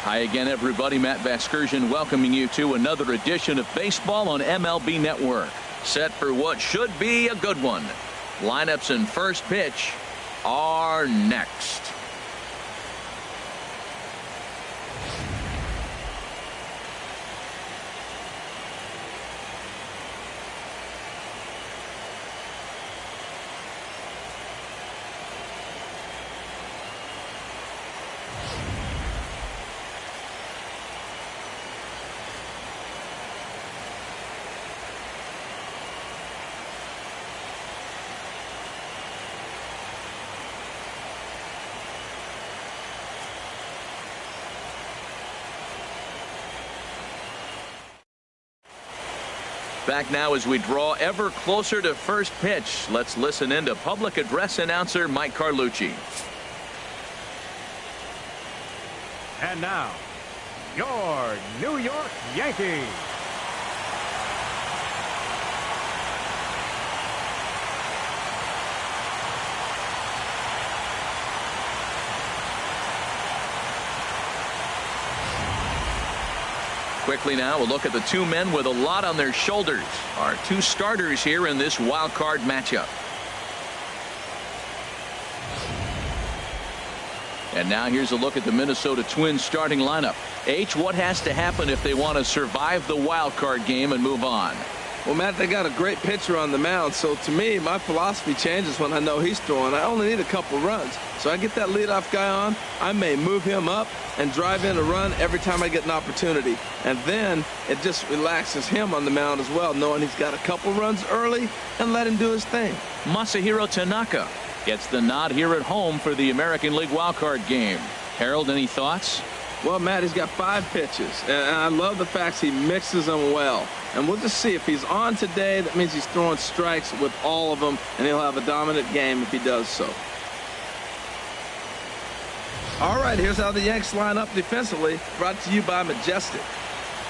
Hi again, everybody. Matt Vasgersian welcoming you to another edition of baseball on MLB Network. Set for what should be a good one. Lineups and first pitch are next. Back now as we draw ever closer to first pitch. Let's listen in to public address announcer Mike Carlucci. And now, your New York Yankees. Quickly now, we'll look at the two men with a lot on their shoulders. Our two starters here in this wild card matchup. And now here's a look at the Minnesota Twins starting lineup. H, what has to happen if they want to survive the wild card game and move on? Well, Matt, they got a great pitcher on the mound, so to me, my philosophy changes when I know he's throwing. I only need a couple runs. So I get that leadoff guy on, I may move him up and drive in a run every time I get an opportunity. And then it just relaxes him on the mound as well, knowing he's got a couple runs early and let him do his thing. Masahiro Tanaka gets the nod here at home for the American League wildcard game. Harold, any thoughts? Well, Matt, he's got 5 pitches, and I love the fact he mixes them well. And we'll just see if he's on today. That means he's throwing strikes with all of them, and he'll have a dominant game if he does so. All right, here's how the Yanks line up defensively, brought to you by Majestic.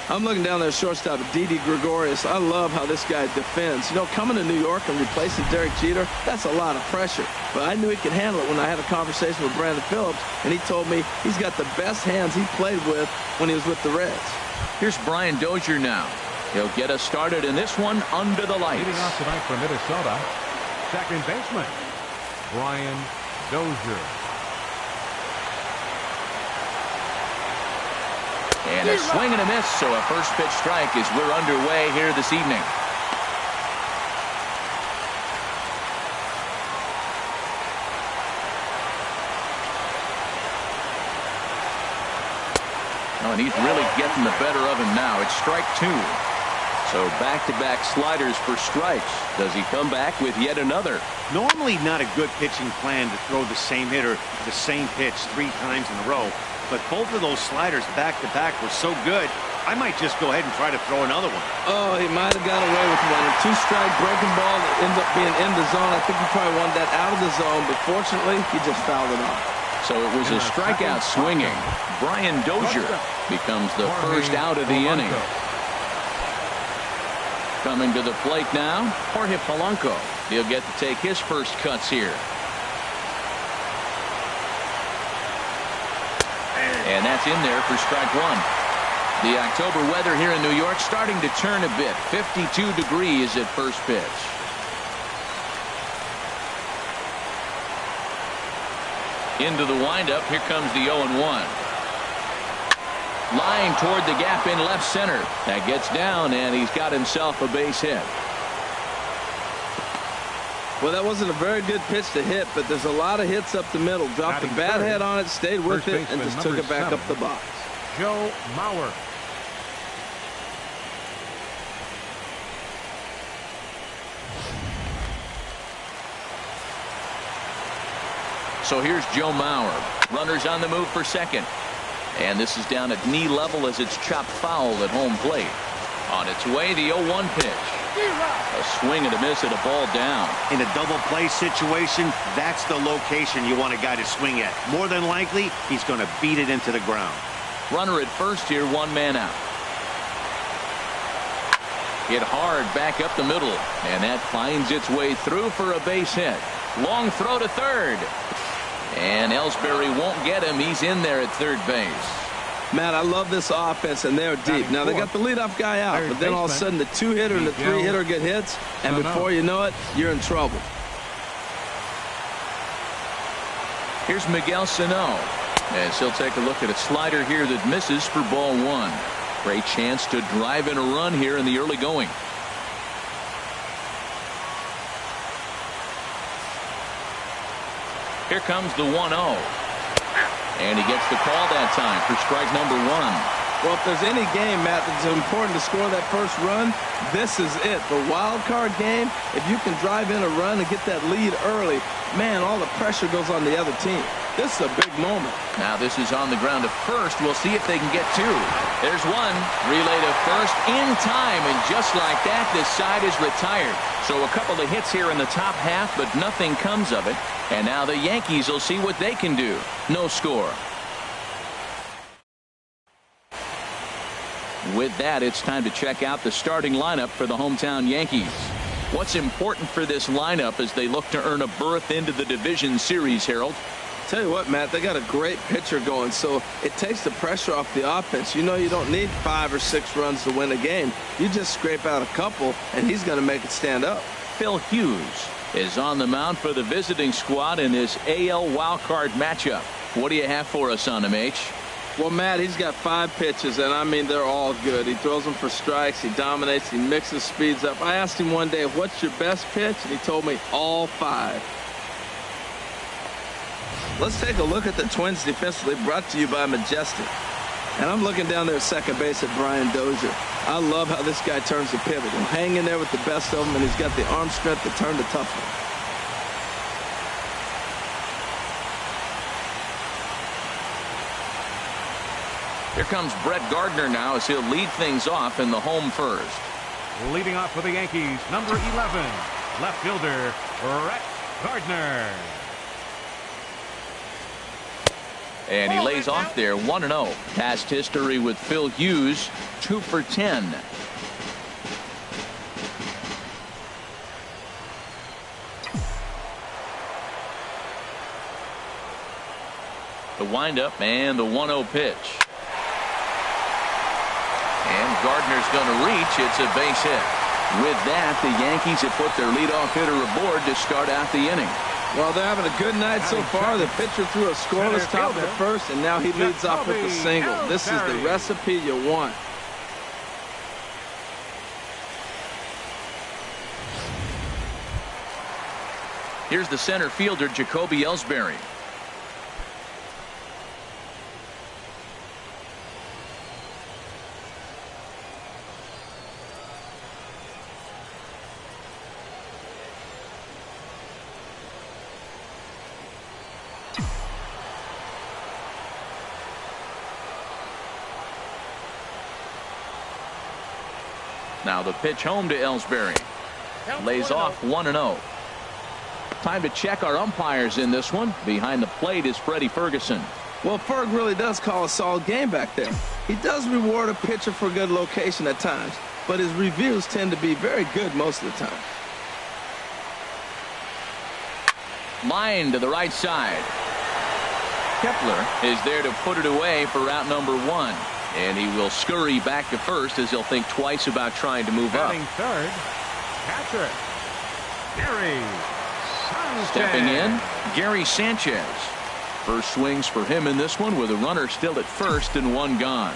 I'm looking down there at shortstop at Didi Gregorius. I love how this guy defends. You know, coming to New York and replacing Derek Jeter, that's a lot of pressure. But I knew he could handle it when I had a conversation with Brandon Phillips, and he told me he's got the best hands he played with when he was with the Reds. Here's Brian Dozier now. He'll get us started in this one under the lights. Leading off tonight for Minnesota, second baseman, Brian Dozier. And a swing and a miss, so a first pitch strike as we're underway here this evening. Oh, and he's really getting the better of him now. It's strike 2. So back-to-back sliders for strikes. Does he come back with yet another? Normally not a good pitching plan to throw the same hitter the same pitch 3 times in a row. But both of those sliders back-to-back were so good, I might just go ahead and try to throw another one. Oh, he might have got away with one. A 2-strike breaking ball that ended up being in the zone. I think he probably wanted that out of the zone, but fortunately, he just fouled it off. So it was a strikeout swinging. Brian Dozier becomes the first out of the inning. Coming to the plate now, Jorge Polanco. He'll get to take his first cuts here. And that's in there for strike 1. The October weather here in New York starting to turn a bit. 52 degrees at first pitch. Into the windup. Here comes the 0-1. Line toward the gap in left center. That gets down, and he's got himself a base hit. Well, that wasn't a very good pitch to hit, but there's a lot of hits up the middle. Dropped the bat head on it, stayed with it, and just took it back up the box. Joe Mauer. So here's Joe Mauer. Runners on the move for second. And this is down at knee level as it's chopped foul at home plate. On its way, the 0-1 pitch. A swing and a miss at a ball down. In a double play situation, that's the location you want a guy to swing at. More than likely, he's going to beat it into the ground. Runner at first here, 1 man out. Hit hard back up the middle, and that finds its way through for a base hit. Long throw to third. And Ellsbury won't get him. He's in there at third base. Matt, I love this offense, and they're deep. Now, they got the leadoff guy out, but then all of a sudden the two-hitter and the three-hitter get hits, and before you know it, you're in trouble. Here's Miguel Sano, as he'll take a look at a slider here that misses for ball one. Great chance to drive in a run here in the early going. Here comes the 1-0. And he gets the call that time for strike number one. Well, if there's any game, Matt, that's important to score that first run, this is it. The wild card game, if you can drive in a run and get that lead early, man, all the pressure goes on the other team. This is a big moment. Now this is on the ground to first. We'll see if they can get two. There's one. Relay to first in time, and just like that, this side is retired. So a couple of hits here in the top half, but nothing comes of it. And now the Yankees will see what they can do. No score. With that, it's time to check out the starting lineup for the hometown Yankees. What's important for this lineup as they look to earn a berth into the division series, Harold? Tell you what, Matt, they got a great pitcher going, so it takes the pressure off the offense. You know you don't need 5 or 6 runs to win a game. You just scrape out a couple, and he's going to make it stand up. Phil Hughes is on the mound for the visiting squad in this AL wildcard matchup. What do you have for us on him, H? Well, Matt, he's got 5 pitches, and I mean, they're all good. He throws them for strikes. He dominates. He mixes speeds up. I asked him one day, what's your best pitch? And he told me all 5. Let's take a look at the Twins defensively, brought to you by Majestic. And I'm looking down there at second base at Brian Dozier. I love how this guy turns the pivot. He'll hang in there with the best of them, and he's got the arm strength to turn the tough one. Here comes Brett Gardner now as he'll lead things off in the home first. Leading off for the Yankees, number 11, left fielder, Brett Gardner. And he lays off there 1-0. Past history with Phil Hughes, 2 for 10. The windup and the 1-0 pitch. And Gardner's going to reach. It's a base hit. With that, the Yankees have put their leadoff hitter aboard to start out the inning. Well, they're having a good night so far. The pitcher threw a scoreless top of the first, and now he leads off with a single. This is the recipe you want. Here's the center fielder, Jacoby Ellsbury. Now the pitch home to Ellsbury. Lays off 1-0. Time to check our umpires in this one. Behind the plate is Freddie Ferguson. Well, Ferg really does call a solid game back there. He does reward a pitcher for good location at times, but his reviews tend to be very good most of the time. Line to the right side. Kepler is there to put it away for route number 1. And he will scurry back to first as he'll think twice about trying to move up. Third, catcher, Gary Sanchez. Stepping in, Gary Sanchez. First swings for him in this one with a runner still at first and 1 gone.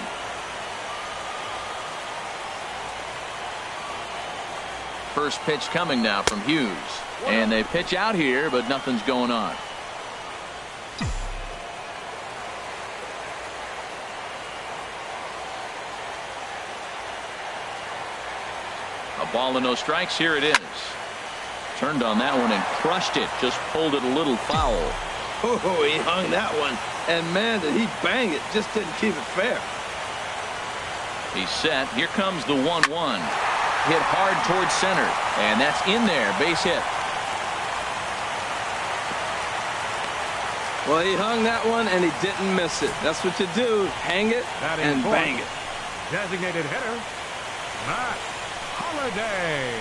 First pitch coming now from Hughes. And they pitch out here, but nothing's going on. A ball and no strikes. Here it is. Turned on that one and crushed it. Just pulled it a little foul. Oh, he hung that one. And, man, did he bang it. Just didn't keep it fair. He's set. Here comes the 1-1. Hit hard towards center. And that's in there. Base hit. Well, he hung that one, and he didn't miss it. That's what you do. Hang it and bang it. Designated hitter, Matt Holliday.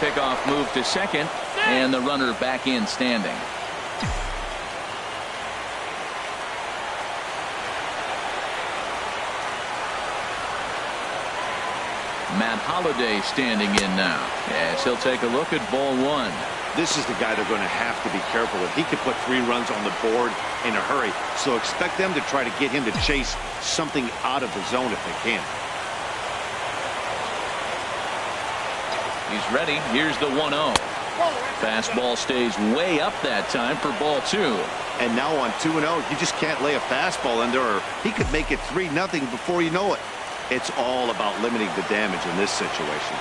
Pickoff move to second, and the runner back in standing. Matt Holliday standing in now as he'll take a look at ball one. This is the guy they're going to have to be careful with. He could put 3 runs on the board in a hurry, so expect them to try to get him to chase something out of the zone if they can. He's ready. Here's the 1-0. Fastball stays way up that time for ball 2. And now on 2-0, you just can't lay a fastball in there, or he could make it 3-0 before you know it. It's all about limiting the damage in this situation.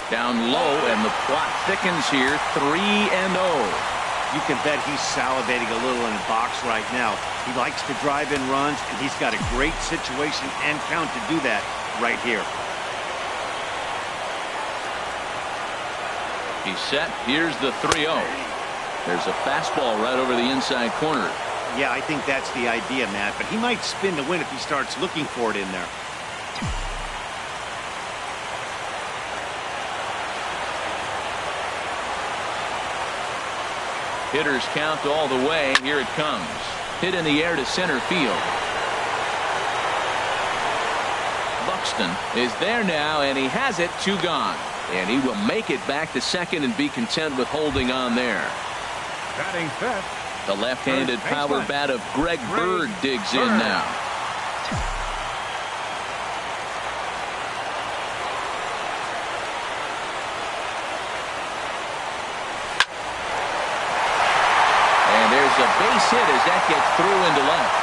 Down low, and the plot thickens here. 3-0. You can bet he's salivating a little in the box right now. He likes to drive in runs, and he's got a great situation and count to do that right here. He's set. Here's the 3-0. There's a fastball right over the inside corner. Yeah, I think that's the idea, Matt, but he might spin to win if he starts looking for it in there. Hitters count all the way. Here it comes. Hit in the air to center field. Buxton is there now, and he has it. 2 gone. And he will make it back to second and be content with holding on there. Batting fifth. The left-handed power bat of Greg Bird digs in now. And there's a base hit as that gets through into left.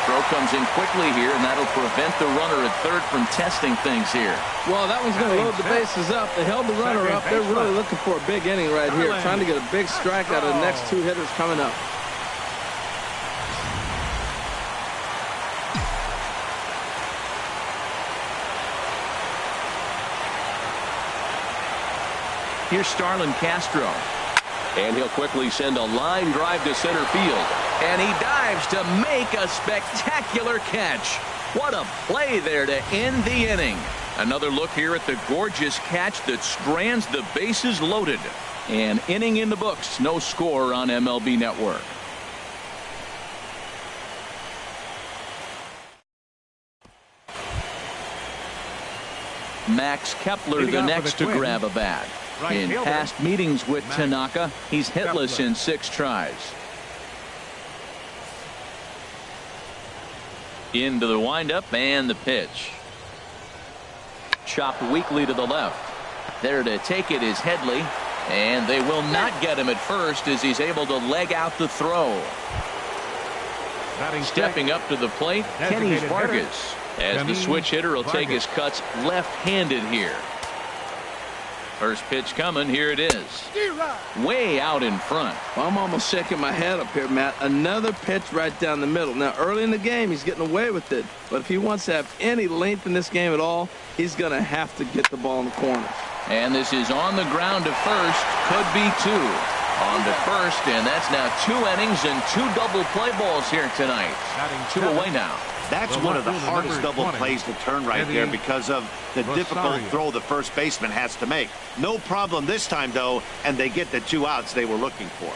Throw comes in quickly here, and that'll prevent the runner at third from testing things here. Well, that one's going to load the bases up. They held the runner up. They're really looking for a big inning right here, trying to get a big strike out of the next 2 hitters coming up. Here's Starlin Castro. And he'll quickly send a line drive to center field. And he dives to make a spectacular catch. What a play there to end the inning. Another look here at the gorgeous catch that strands the bases loaded. An inning in the books. No score on MLB Network. Max Kepler the next to grab a bat. In past meetings with Tanaka, he's hitless in 6 tries. Into the windup and the pitch. Chopped weakly to the left. There to take it is Headley, and they will not get him at first as he's able to leg out the throw. Stepping up to the plate, Kenny Vargas, as the switch hitter will take his cuts left-handed here. First pitch coming. Here it is. Way out in front. Well, I'm almost shaking my head up here, Matt. Another pitch right down the middle. Now, early in the game, he's getting away with it. But if he wants to have any length in this game at all, he's going to have to get the ball in the corners. And this is on the ground to first. Could be 2. On to first, and that's now 2 innings and 2 double play balls here tonight. 2 away now. That's one of the hardest double plays to turn right there because of the difficult throw the first baseman has to make. No problem this time, though, and they get the 2 outs they were looking for.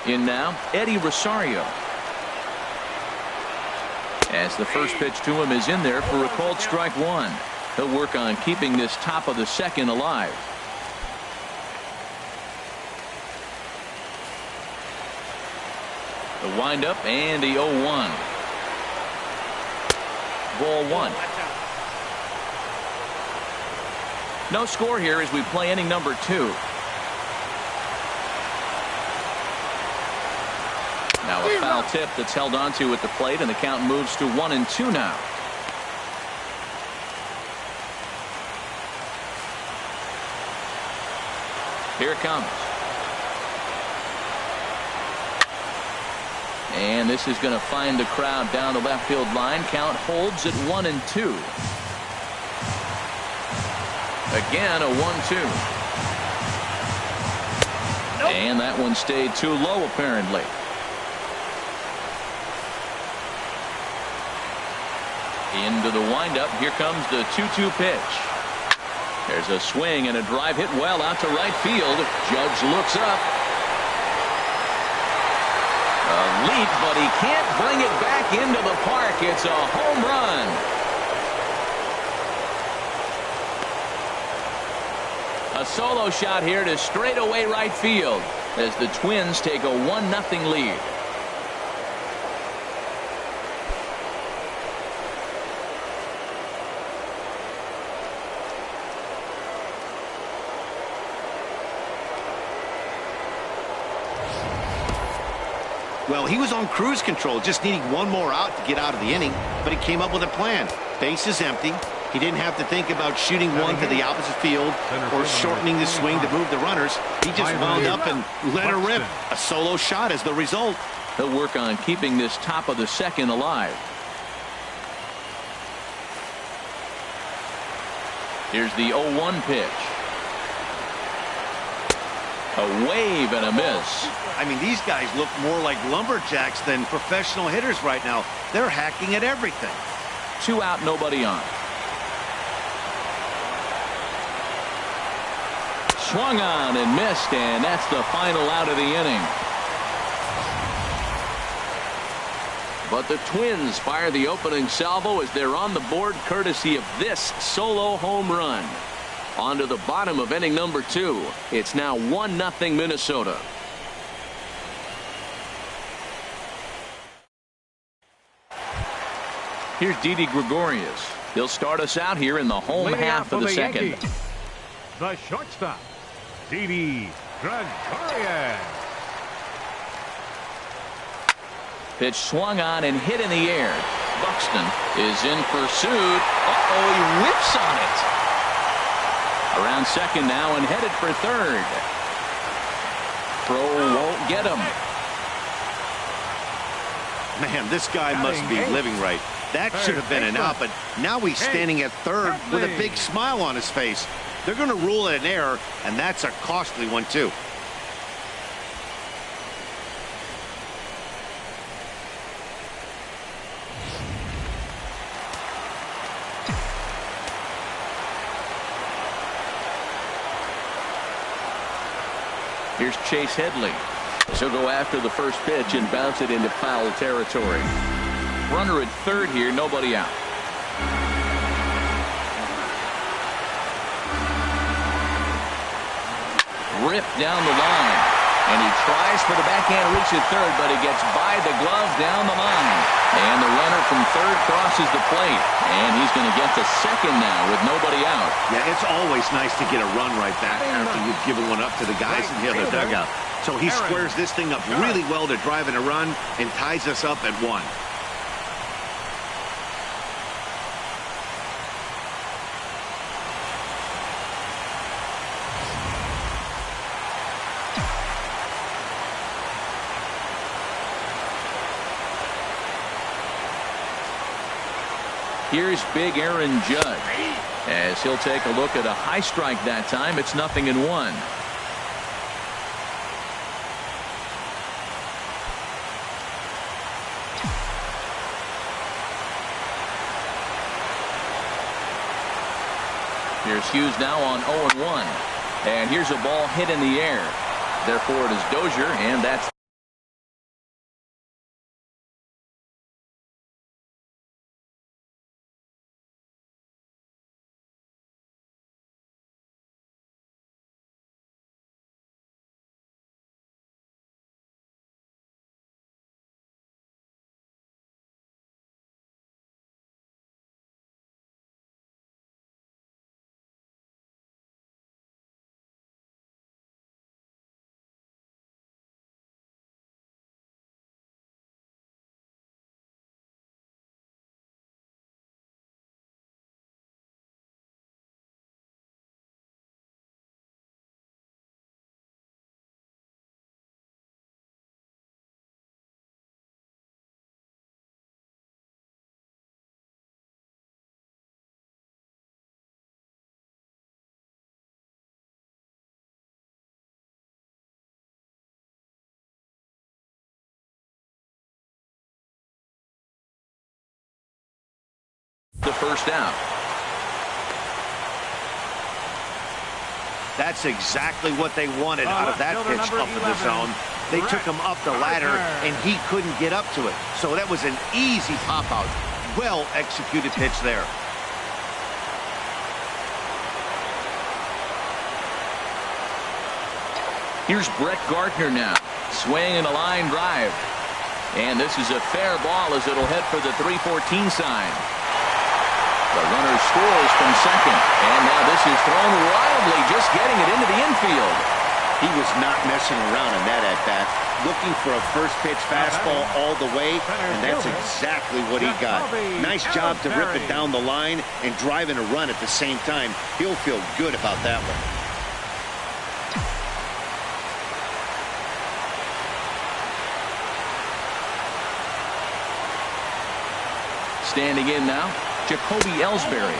In now, Eddie Rosario. As the first pitch to him is in there for a called strike 1. He'll work on keeping this top of the second alive. The windup and the 0-1. Ball 1. No score here as we play inning number 2. Now a foul tip that's held onto at the plate, and the count moves to 1-2 now. Here it comes. And this is going to find the crowd down the left field line. Count holds at 1-2. Again, a 1-2. Nope. And that one stayed too low, apparently. Into the windup. Here comes the 2-2 pitch. There's a swing and a drive hit well out to right field. Judge looks up. A leap, but he can't bring it back into the park. It's a home run. A solo shot here to straightaway right field as the Twins take a 1-0 lead. Well, he was on cruise control, just needing one more out to get out of the inning, but he came up with a plan. Base is empty. He didn't have to think about shooting one to the opposite field or shortening the swing to move the runners. He just wound up and let her rip. A solo shot as the result. He'll work on keeping this top of the second alive. Here's the 0-1 pitch. A wave and a miss. I mean, these guys look more like lumberjacks than professional hitters right now. They're hacking at everything. 2 out, nobody on. Swung on and missed, and that's the final out of the inning. But the Twins fire the opening salvo as they're on the board courtesy of this solo home run. On to the bottom of inning number 2. It's now 1-0 Minnesota. Here's Didi Gregorius. He'll start us out here in the home half of the second. Yankees, the shortstop, Didi Gregorius. Pitch swung on and hit in the air. Buxton is in pursuit. Uh-oh, he whips on it. Around second now and headed for third. Throw won't get him. Man, this guy must be living right. That should have been an out, but now he's standing at third with a big smile on his face. They're going to rule it an error, and that's a costly one, too. Here's Chase Headley. He'll go after the first pitch and bounce it into foul territory. Runner at third here, nobody out. Ripped down the line. And he tries for the backhand reach at third, but he gets by the glove down the line. And the runner from third crosses the plate. And he's going to get to second now with nobody out. Yeah, it's always nice to get a run right back after you've given one up to the guys in the other dugout. So he squares this thing up really well to drive in a run and ties us up at 1. Here's big Aaron Judge as he'll take a look at a high strike that time. It's 0-1. Here's Hughes now on 0-1. And here's a ball hit in the air. Therefore it is Dozier, and that's first out. That's exactly what they wanted out of that pitch up in the zone. They took him up the ladder, and he couldn't get up to it. So that was an easy pop-out. Well-executed pitch there. Here's Brett Gardner now, swinging a line drive. And this is a fair ball as it'll head for the 3-14 sign. The runner scores from second. And now this is thrown wildly, just getting it into the infield. He was not messing around in that at-bat. Looking for a first-pitch fastball all the way, and that's exactly what he got. Nice job to rip it down the line and driving a run at the same time. He'll feel good about that one. Standing in now, Jacoby Ellsbury.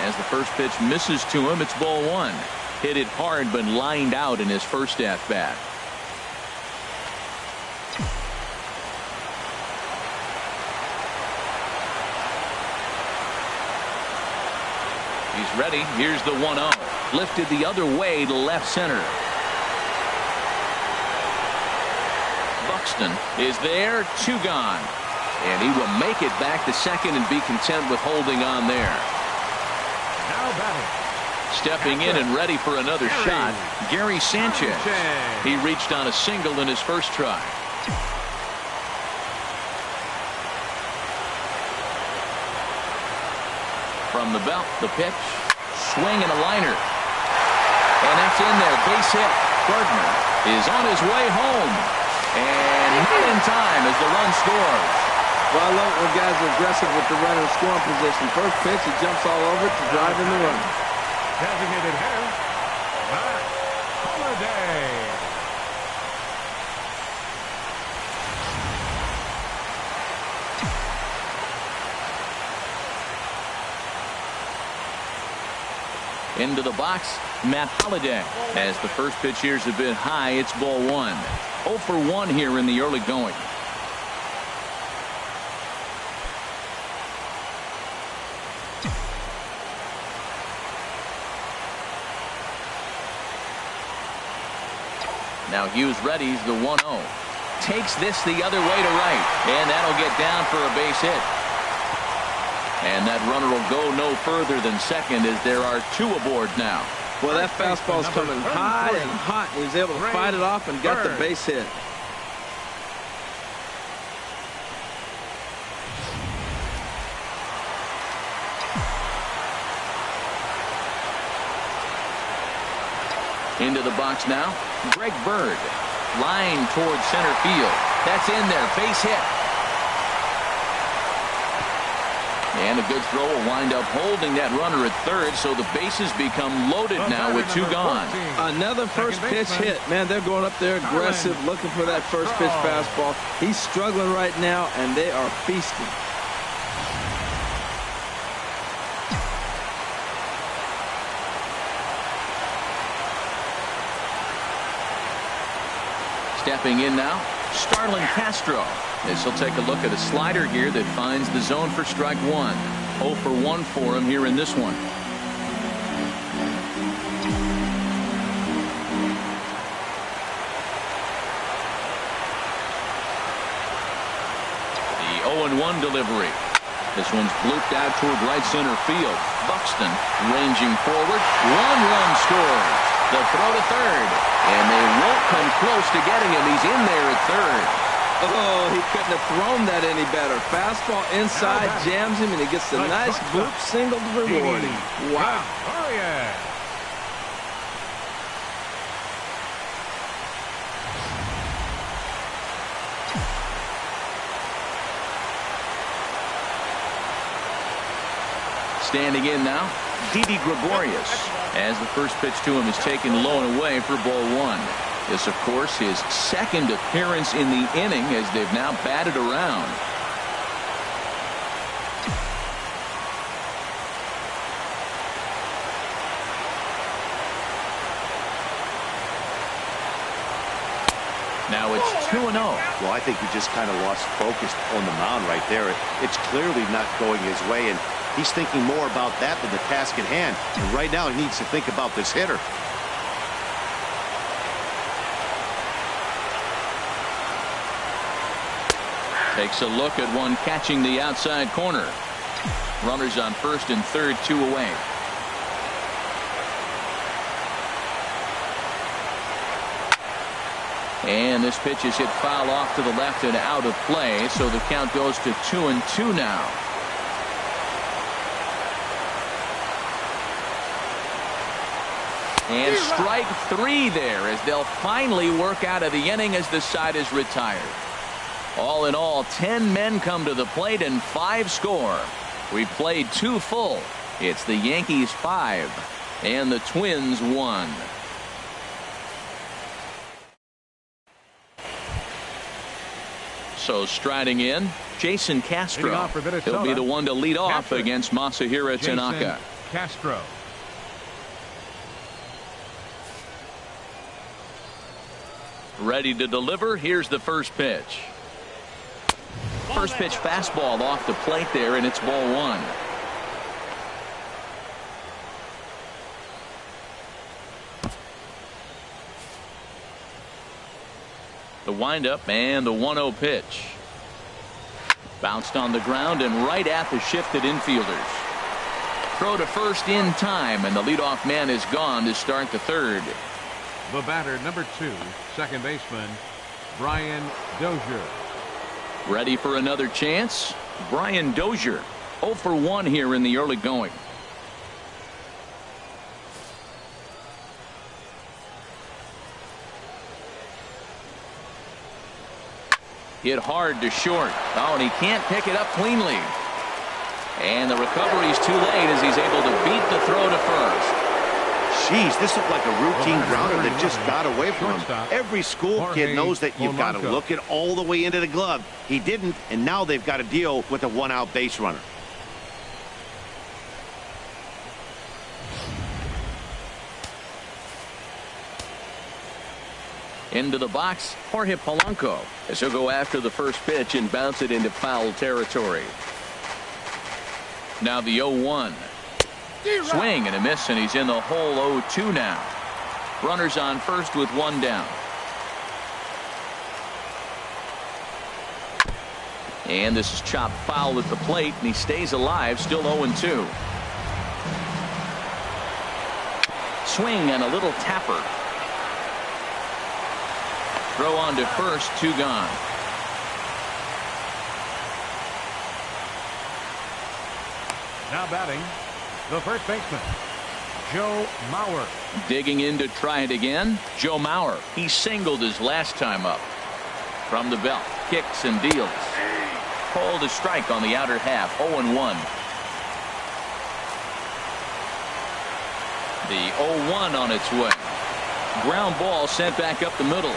As the first pitch misses to him, it's ball one. Hit it hard, but lined out in his first at-bat. He's ready. Here's the 1-0. Lifted the other way to left center. Buxton is there. 2 gone. And he will make it back to second and be content with holding on there. Now batting. Stepping in and ready for another shot, Gary Sanchez. He reached on a single in his first try. From the belt, the pitch, swing and a liner. And that's in there, base hit. Gardner is on his way home. And not in time as the run scores. Well, I love when guys are aggressive with the runner in scoring position. First pitch, he jumps all over it to drive in the run. Designated hitter, Matt Holliday. Into the box, Matt Holliday. As the first pitch here is a bit high, it's ball one. 0 for 1 here in the early going. Now Hughes readies the 1-0. Takes this the other way to right. And that'll get down for a base hit. And that runner will go no further than second as there are 2 aboard now. Well, that fastball's coming high and hot. He was able to fight it off and got the base hit. Into the box now, Greg Bird. Line towards center field. That's in there, base hit. And a good throw will wind up holding that runner at third, so the bases become loaded now with 2 gone. Another first pitch hit. Man, they're going up there aggressive, looking for that first pitch fastball. He's struggling right now, and they are feasting. Stepping in now, Starlin Castro. This will take a look at a slider here that finds the zone for strike 1. 0 for 1 for him here in this one. The 0-1 delivery. This one's blooped out toward right center field. Buxton ranging forward. 1 run scored. The throw to third. And they won't come close to getting him. He's in there at third. Oh, he couldn't have thrown that any better. Fastball inside, jams him, and he gets a nice bloop single to reward him. Wow. Oh, yeah. Standing in now, Didi Gregorius, as the first pitch to him is taken low and away for ball 1. This, of course, his second appearance in the inning as they've now batted around. Now it's 2-0. Well, I think he just kind of lost focus on the mound right there. It's clearly not going his way, and He's thinking more about that than the task at hand. And right now he needs to think about this hitter. Takes a look at one catching the outside corner. Runners on first and third, 2 away. And this pitch is hit foul off to the left and out of play, so the count goes to 2-2 now. And strike 3 there as they'll finally work out of the inning as the side is retired. All in all, 10 men come to the plate and 5 score. We played 2 full. It's the Yankees 5 and the Twins 1. So striding in, Jason Castro. He'll be the one to lead off against Masahiro Tanaka. Castro. Ready to deliver. Here's the first pitch. First pitch fastball off the plate there, and it's ball 1. The windup and the 1-0 pitch. Bounced on the ground and right at the shifted infielders. Throw to first in time, and the leadoff man is gone to start the third. The batter, number 2, second baseman, Brian Dozier. Ready for another chance? Brian Dozier, 0 for 1 here in the early going. Hit hard to short. Oh, and he can't pick it up cleanly. And the recovery's too late as he's able to beat the throw to first. Jeez, this looked like a routine grounder that just got away from him. Every school kid knows that you've got to look it all the way into the glove. He didn't, and now they've got to deal with a 1-out base runner. Into the box, Jorge Polanco, as he'll go after the first pitch and bounce it into foul territory. Now the 0-1. Swing and a miss, and he's in the hole. 0-2 now. Runners on first with 1 down. And this is chopped foul at the plate, and he stays alive, still 0-2. Swing and a little tapper. Throw on to first, 2 gone. Now batting, the first baseman, Joe Mauer. Digging in to try it again, Joe Mauer. He singled his last time up. From the belt, kicks and deals. Called a strike on the outer half, 0-1. The 0-1 on its way. Ground ball sent back up the middle.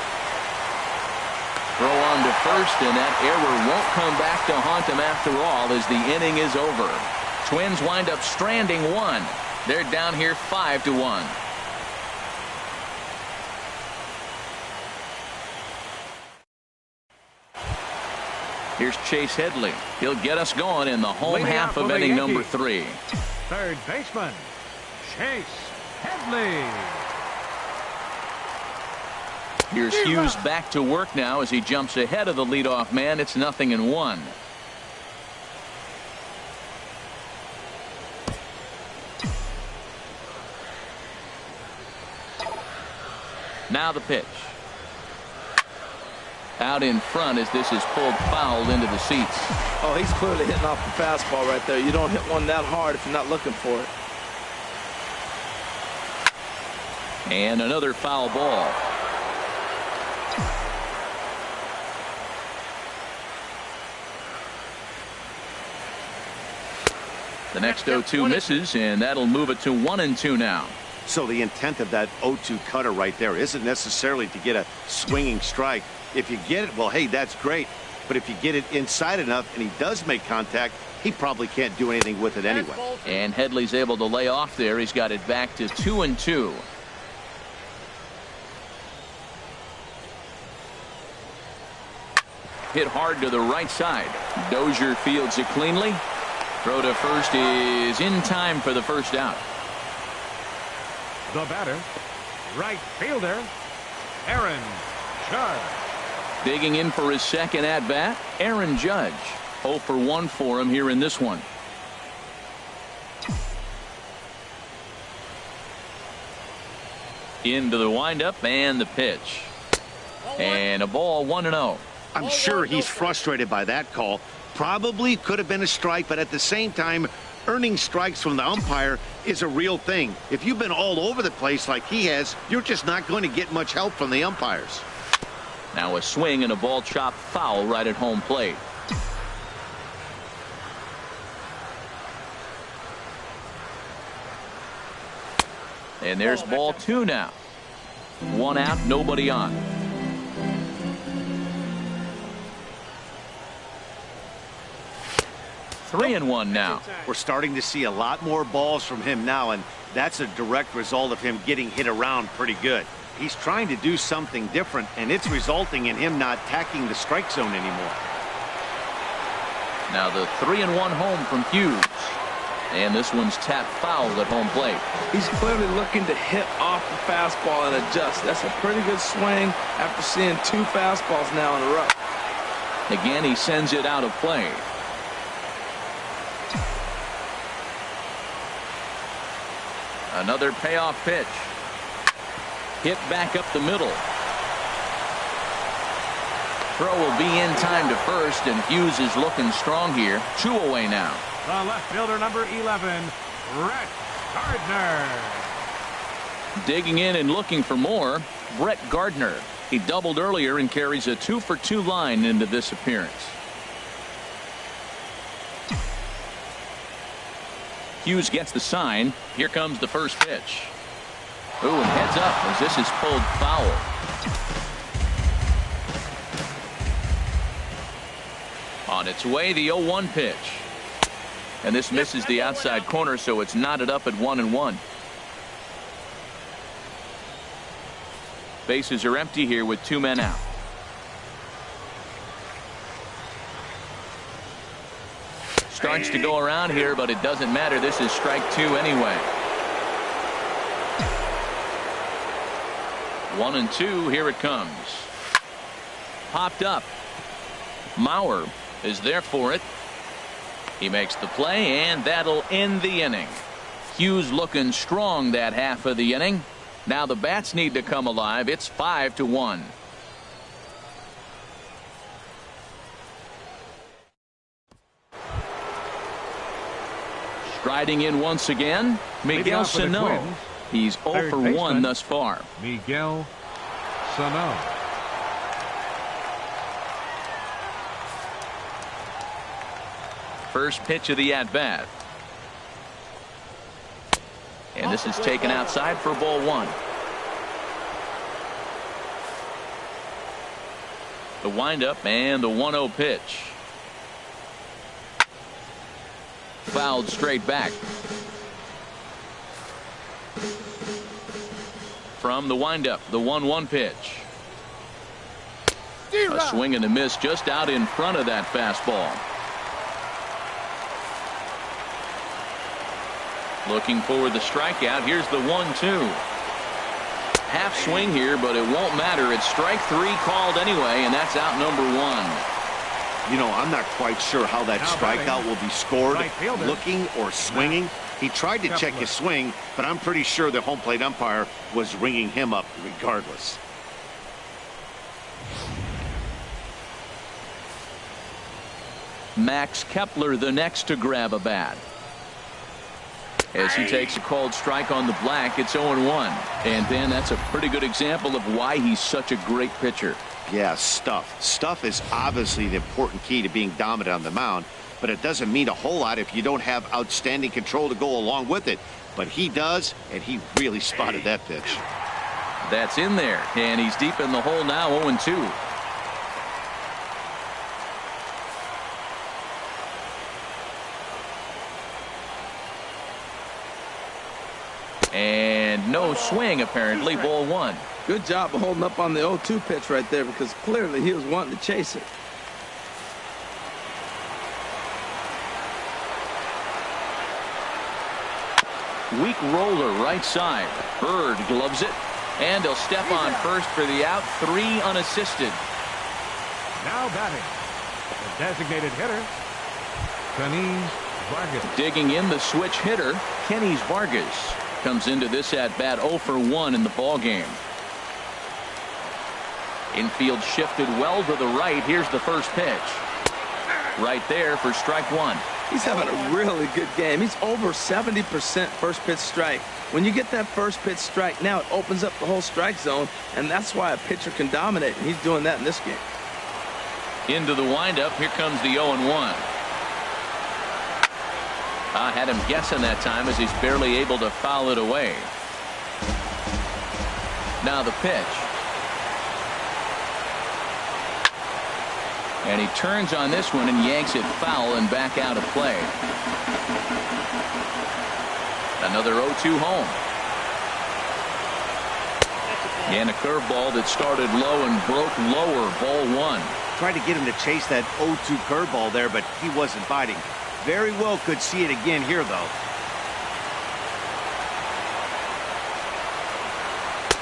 Throw on to first, and that error won't come back to haunt them after all as the inning is over. Twins wind up stranding 1. They're down here 5-1. Here's Chase Headley. He'll get us going in the home half of inning number 3. Third baseman, Chase Headley. Here's Hughes back to work now as he jumps ahead of the leadoff man. It's 0-1. Now the pitch. Out in front as this is pulled foul into the seats. Oh, he's clearly hitting off the fastball right there. You don't hit one that hard if you're not looking for it. And another foul ball. The next 0-2 misses, and that'll move it to 1-2 now. So the intent of that 0-2 cutter right there isn't necessarily to get a swinging strike. If you get it, well, hey, that's great. But if you get it inside enough and he does make contact, he probably can't do anything with it anyway. And Headley's able to lay off there. He's got it back to 2-2. Hit hard to the right side. Dozier fields it cleanly. Throw to first is in time for the first out. The batter, right fielder, Aaron Judge. Digging in for his second at-bat, Aaron Judge. 0 for 1 for him here in this one. Into the windup and the pitch. And a ball 1-0. I'm sure he's frustrated by that call. Probably could have been a strike, but at the same time, earning strikes from the umpire is a real thing. If you've been all over the place like he has, you're just not going to get much help from the umpires. Now a swing and a ball chopped foul right at home plate. And there's ball 2 now. 1 out, nobody on. Three and 1 now. We're starting to see a lot more balls from him now, and that's a direct result of him getting hit around pretty good. He's trying to do something different, and it's resulting in him not attacking the strike zone anymore. Now the 3-1 home from Hughes. And this one's tapped foul at home plate. He's clearly looking to hit off the fastball and adjust. That's a pretty good swing after seeing 2 fastballs now in a row. Again, he sends it out of play. Another payoff pitch. Hit back up the middle. Throw will be in time to first, and Hughes is looking strong here. 2 away now. The left fielder, number 11, Brett Gardner. Digging in and looking for more, Brett Gardner. He doubled earlier and carries a 2 for 2 line into this appearance. Hughes gets the sign. Here comes the first pitch. Ooh, and heads up as this is pulled foul. On its way, the 0-1 pitch. And this misses the outside corner, so it's knotted up at 1-1. Bases are empty here with 2 men out. Starts to go around here, but it doesn't matter. This is strike 2 anyway. 1-2. Here it comes. Popped up. Mauer is there for it. He makes the play, and that'll end the inning. Hughes looking strong that half of the inning. Now the bats need to come alive. It's 5-1. Striding in once again, Miguel Sano. He's 0 for 1 thus far. Miguel Sano. First pitch of the at-bat. And this is taken outside for ball 1. The windup and the 1-0 pitch. Fouled straight back. From the windup, the 1-1 pitch. A swing and a miss just out in front of that fastball. Looking for the strikeout. Here's the 1-2. Half swing here, but it won't matter. It's strike 3 called anyway, and that's out number 1. You know, I'm not quite sure how that strikeout will be scored, looking or swinging. He tried to check his swing, but I'm pretty sure the home plate umpire was ringing him up regardless. Max Kepler the next to grab a bat. As he takes a called strike on the black, it's 0-1. And then that's a pretty good example of why he's such a great pitcher. Yeah, stuff. Stuff is obviously the important key to being dominant on the mound, but it doesn't mean a whole lot if you don't have outstanding control to go along with it. But he does, and he really spotted that pitch. That's in there, and he's deep in the hole now, 0-2. And no swing, apparently. Ball 1. Good job of holding up on the 0-2 pitch right there, because clearly he was wanting to chase it. Weak roller right side. Bird gloves it. And he'll step on first for the out. 3 unassisted. Now batting, the designated hitter, Kenny Vargas. Digging in the switch hitter, Kenny Vargas. Comes into this at bat 0 for 1 in the ball game. Infield shifted well to the right. Here's the first pitch. Right there for strike 1. He's having a really good game. He's over 70% first pitch strike. When you get that first pitch strike, now it opens up the whole strike zone, and that's why a pitcher can dominate, and he's doing that in this game. Into the windup. Here comes the 0-1. I had him guessing that time as he's barely able to foul it away. Now the pitch. And he turns on this one and yanks it foul and back out of play. Another 0-2 home. And a curveball that started low and broke lower. Ball 1. Tried to get him to chase that 0-2 curveball there, but he wasn't biting. Very well could see it again here, though.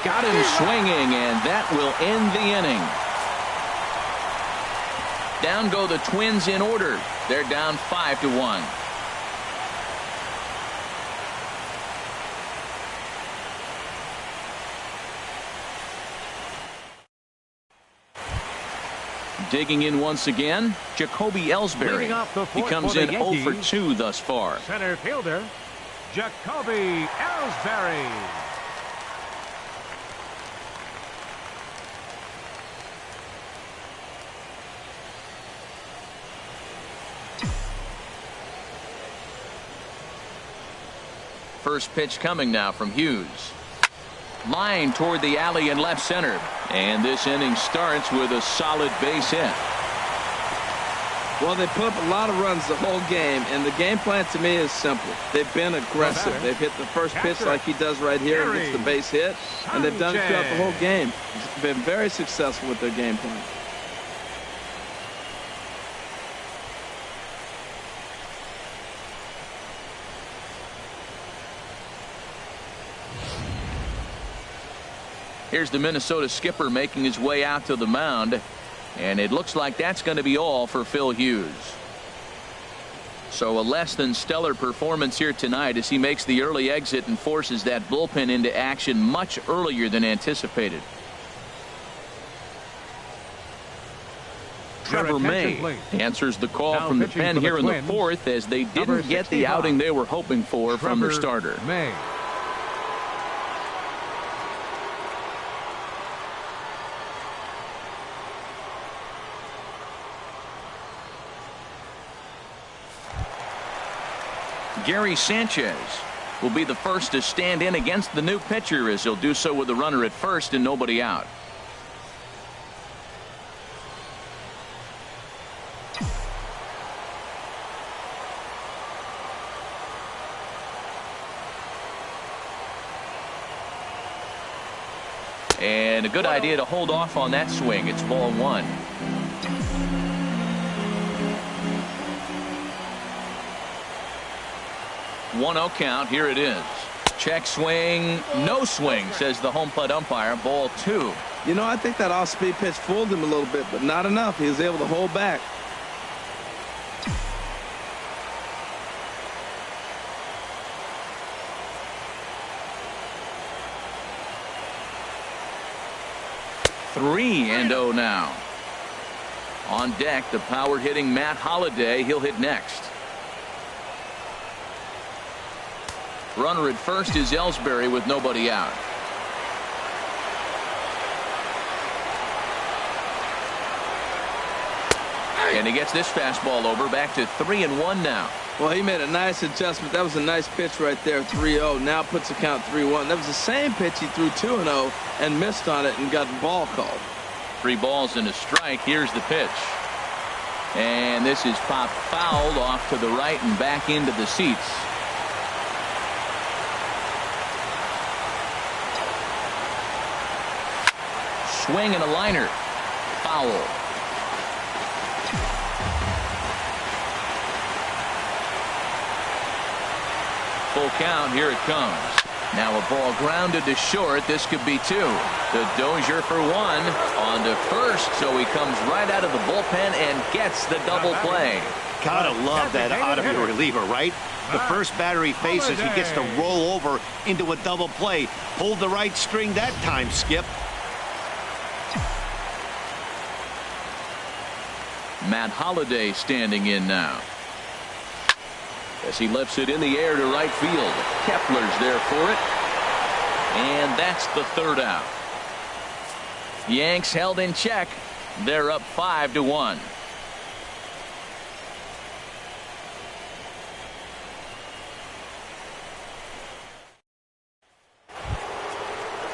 Got him swinging, and that will end the inning. Down go the Twins in order. They're down 5-1. Digging in once again, Jacoby Ellsbury. He comes in 0 for 2 thus far. Center fielder, Jacoby Ellsbury. First pitch coming now from Hughes. Line toward the alley in left center. And this inning starts with a solid base hit. Well, they put up a lot of runs the whole game, and the game plan to me is simple. They've been aggressive. They've hit the first pitch like he does right here and gets the base hit, and they've done it throughout the whole game. It's been very successful with their game plan. Here's the Minnesota skipper making his way out to the mound, and it looks like that's going to be all for Phil Hughes. So a less than stellar performance here tonight as he makes the early exit and forces that bullpen into action much earlier than anticipated. Trevor May answers the call from the pen here in the 4th as they didn't get the outing they were hoping for from their starter. May. Gary Sanchez will be the first to stand in against the new pitcher as he'll do so with a runner at first and nobody out. And a good idea to hold off on that swing. It's ball 1. 1-0 count. Here it is. Check swing. No swing, says the home plate umpire. Ball 2. You know, I think that off-speed pitch fooled him a little bit, but not enough. He was able to hold back. Three and 0 now. On deck, the power hitting Matt Holliday. He'll hit next. Runner at first is Ellsbury with nobody out. And he gets this fastball over. Back to 3-1 now. Well, he made a nice adjustment. That was a nice pitch right there, 3-0. Now puts the count 3-1. That was the same pitch he threw 2-0 and missed on it and got the ball called. 3 balls and a strike. Here's the pitch. And this is popped fouled off to the right and back into the seats. Swing and a liner. Foul. Full count. Here it comes. Now a ball grounded to short. This could be two. The Dozier for one on to first, so he comes right out of the bullpen and gets the double play. Gotta love that out of your reliever, right? The first batter he faces, he gets to roll over into a double play. Pulled the right string that time, Skip. Matt Holliday standing in now. As he lifts it in the air to right field. Kepler's there for it. And that's the third out. Yanks held in check. They're up 5-1.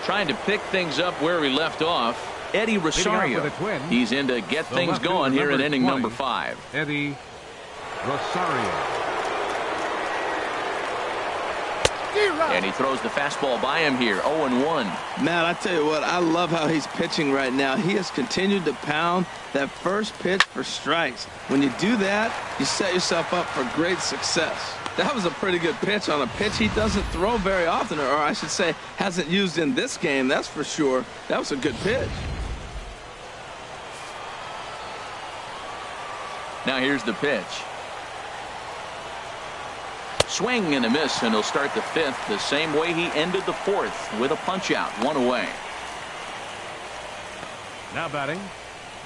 Trying to pick things up where we left off. Eddie Rosario. He's in to get things going here in inning number 5. Eddie Rosario. And he throws the fastball by him here. 0-1. Matt, I tell you what, I love how he's pitching right now. He has continued to pound that first pitch for strikes. When you do that, you set yourself up for great success. That was a pretty good pitch on a pitch he doesn't throw very often, or I should say hasn't used in this game, that's for sure. That was a good pitch. Now here's the pitch. Swing and a miss, and he'll start the 5th the same way he ended the 4th with a punch out, 1 away. Now batting,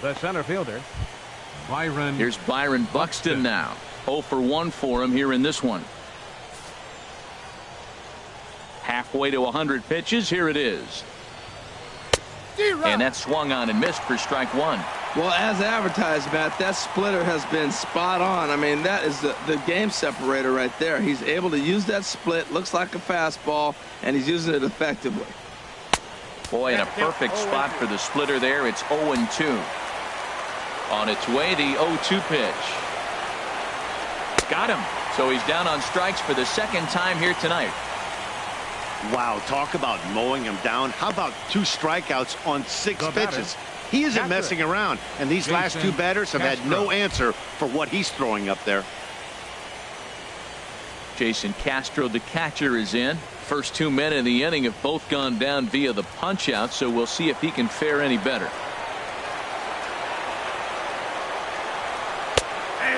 the center fielder, Byron. Here's Byron Buxton now. 0 for 1 for him here in this one. Halfway to 100 pitches. Here it is. And that swung on and missed for strike 1. Well, as advertised, Matt, that splitter has been spot on. I mean, that is the game separator right there. He's able to use that split, looks like a fastball, and he's using it effectively. Boy, in a perfect spot for the splitter there. It's 0-2. On its way, the 0-2 pitch. Got him. So he's down on strikes for the second time here tonight. Wow, talk about mowing him down. How about 2 strikeouts on 6 pitches? He isn't messing around, and these last 2 batters have had no answer for what he's throwing up there. Jason Castro, the catcher, is in. First 2 men in the inning have both gone down via the punch out, so we'll see if he can fare any better.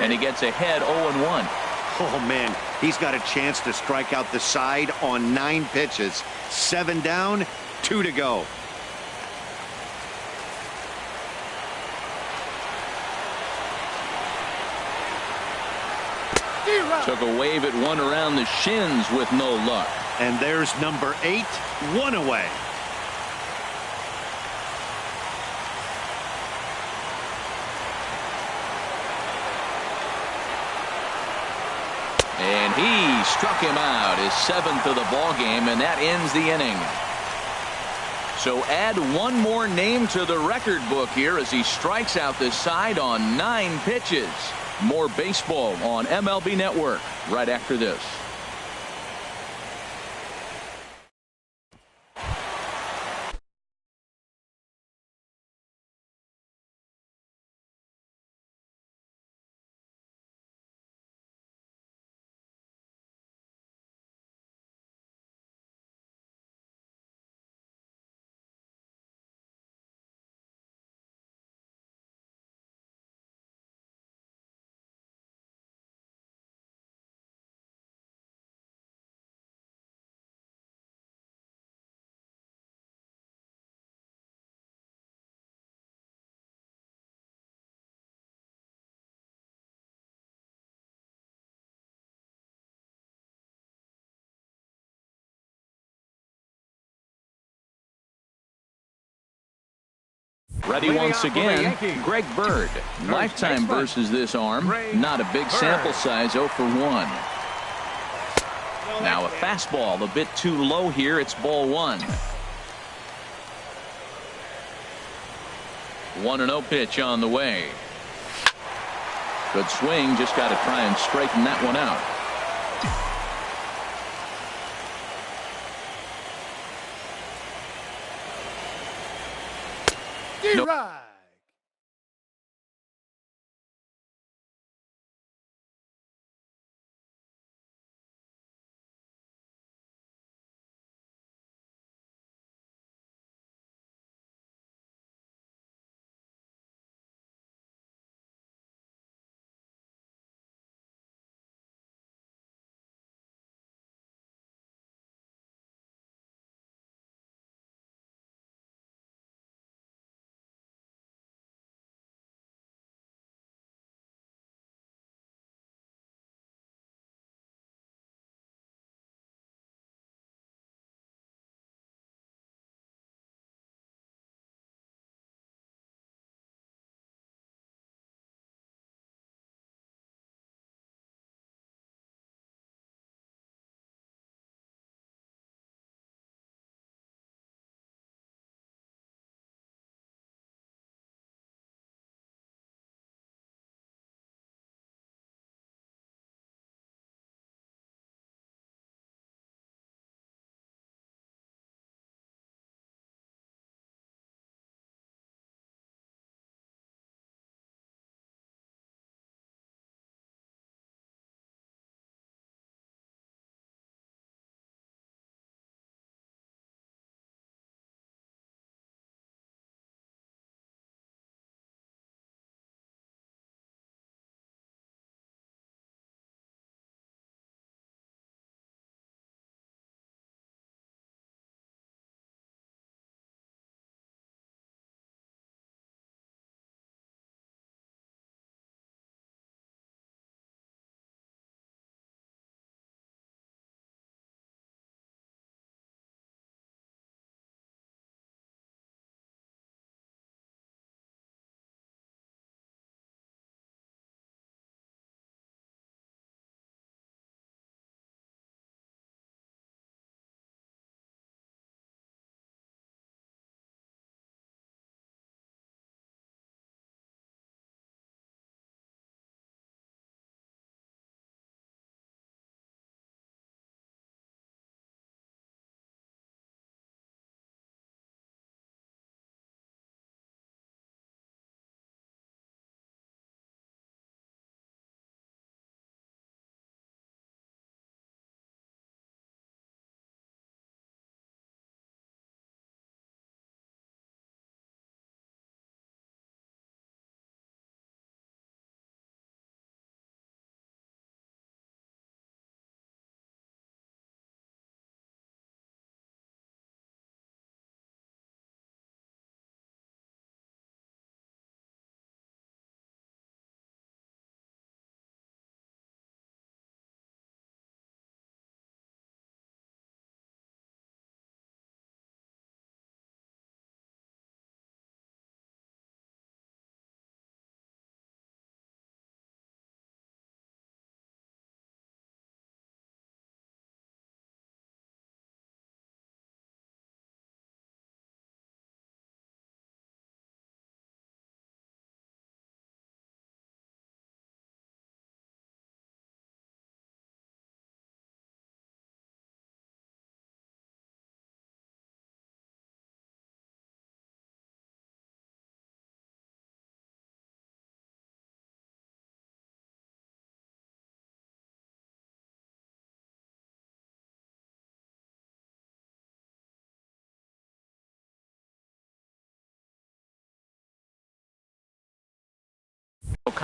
And he gets ahead 0-1. Oh, man, he's got a chance to strike out the side on 9 pitches. 7 down, 2 to go. Took a wave at one around the shins with no luck. And there's number 8, 1 away. And he struck him out, his 7th of the ball game, and that ends the inning. So add one more name to the record book here as he strikes out the side on 9 pitches. More baseball on MLB Network right after this. Ready once again, Greg Bird. Lifetime versus this arm. Not a big sample size, 0 for 1. Now a fastball a bit too low here. It's ball 1. 1-0 pitch on the way. Good swing. Just got to try and straighten that one out. E-Riddler.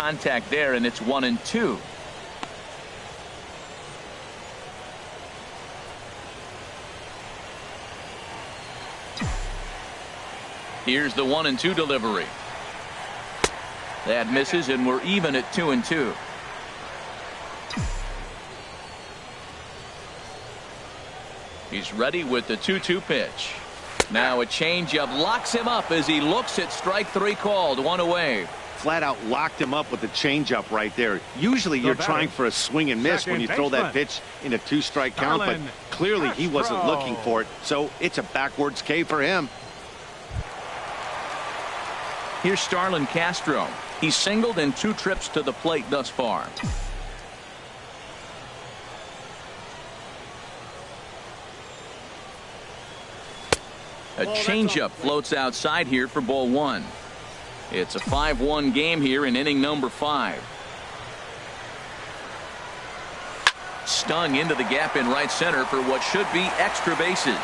contact there, and it's 1-2. Here's the 1-2 delivery. That misses, and we're even at 2-2. He's ready with the 2-2 pitch. Now a changeup locks him up as he looks at strike 3 called. 1 away. Flat out locked him up with the changeup right there. Usually you're trying for a swing and miss when you throw that pitch in a 2-strike count, but clearly he wasn't looking for it, so it's a backwards K for him. Here's Starlin Castro. He's singled in 2 trips to the plate thus far. A changeup floats outside here for ball 1. It's a 5-1 game here in inning number 5. Stung into the gap in right center for what should be extra bases.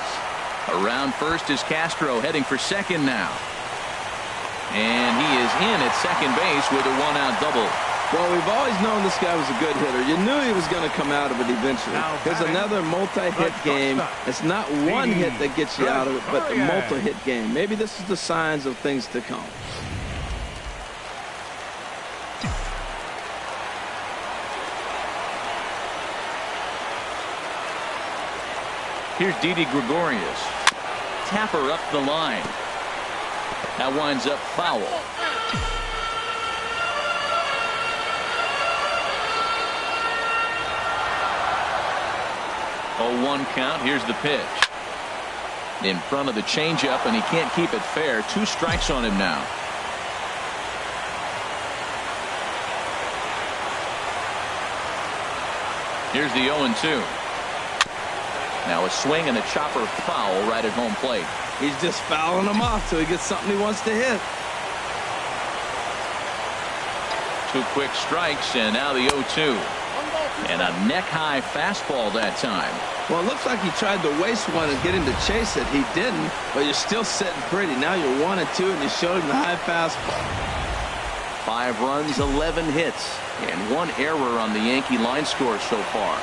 Around first is Castro, heading for second now. And he is in at second base with a 1-out double. Well, we've always known this guy was a good hitter. You knew he was going to come out of it eventually. Here's another multi-hit game. It's not one hit that gets you out of it, but the multi-hit game. Maybe this is the signs of things to come. Here's Didi Gregorius. Tapper up the line. That winds up foul. 0-1 count. Here's the pitch. In front of the changeup, and he can't keep it fair. 2 strikes on him now. Here's the 0-2. Now a swing and a chopper foul right at home plate. He's just fouling him off till he gets something he wants to hit. 2 quick strikes, and now the 0-2. And a neck-high fastball that time. Well, it looks like he tried to waste one and get him to chase it. He didn't, but you're still sitting pretty. Now you're 1-2, and you showed him the high fastball. 5 runs, 11 hits, and 1 error on the Yankee line score so far.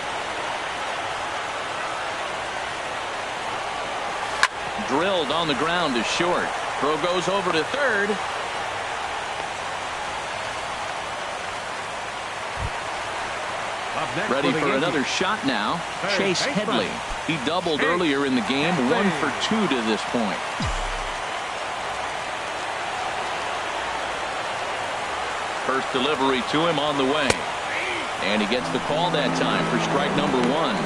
Drilled on the ground to short. Throw goes over to third. Ready for another shot now. Chase Headley. He doubled earlier in the game. 1 for 2 to this point. First delivery to him on the way. And he gets the call that time for strike number 1.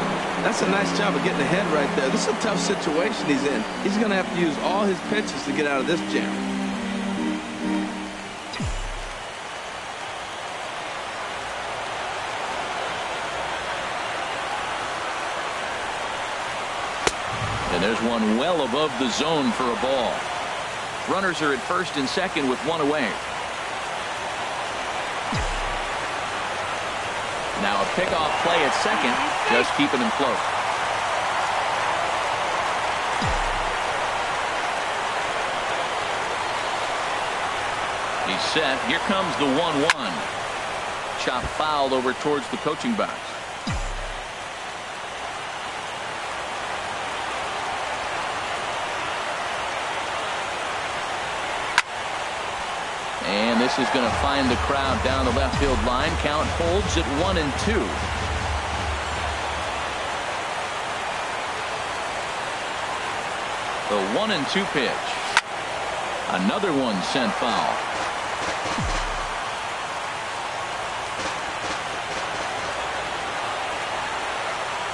That's a nice job of getting ahead right there. This is a tough situation he's in. He's going to have to use all his pitches to get out of this jam. And there's one well above the zone for a ball. Runners are at first and second with 1 away. Now a pickoff play at second, just keeping him float. He's set. Here comes the 1-1. Chop fouled over towards the coaching box. And this is going to find the crowd down the left field line. Count holds at 1-2. The 1-2 pitch. Another one sent foul.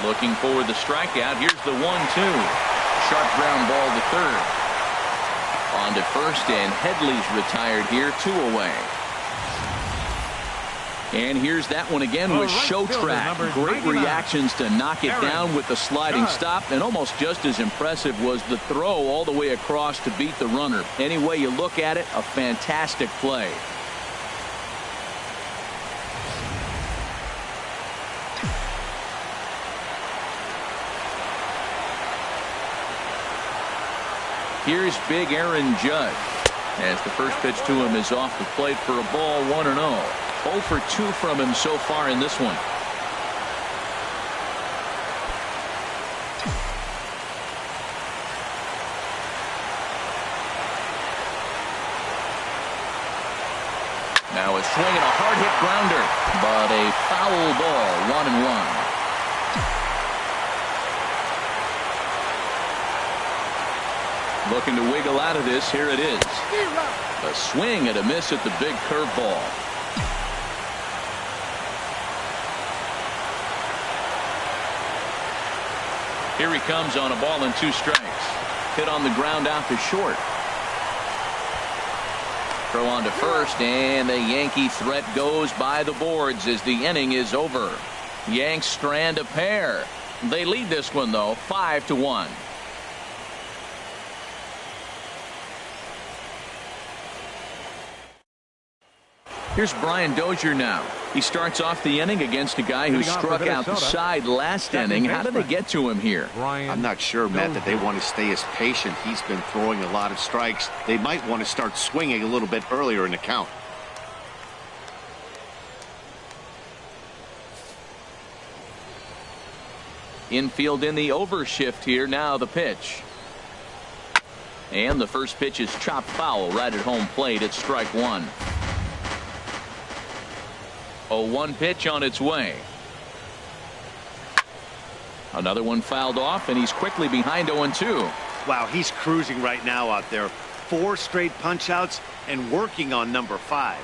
Looking for the strikeout. Here's the 1-2. Sharp ground ball to third. On to first, and Headley's retired here. 2 away. And here's that one again with Show Track. Great reactions to knock it down with the sliding stop, and almost just as impressive was the throw all the way across to beat the runner. Any way you look at it, a fantastic play. Here's big Aaron Judge as the first pitch to him is off the plate for a ball. 1-0. 0 for 2 from him so far in this one. Now a swing and a hard hit grounder, but a foul ball, 1-1. Looking to wiggle out of this. Here it is. A swing and a miss at the big curveball. Here he comes on a ball and 2 strikes. Hit on the ground out to short. Throw on to first, and the Yankee threat goes by the boards as the inning is over. Yanks strand a pair. They lead this one, though, 5-1. Here's Brian Dozier now. He starts off the inning against a guy who struck out the side last inning. How did they get to him here? I'm not sure, Matt, that they want to stay as patient. He's been throwing a lot of strikes. They might want to start swinging a little bit earlier in the count. Infield in the overshift here. Now the pitch. And the first pitch is chopped foul right at home plate. It's strike 1. 0-1 pitch on its way. Another one fouled off, and he's quickly behind 0-2. Wow, he's cruising right now out there. 4 straight punch outs and working on number 5.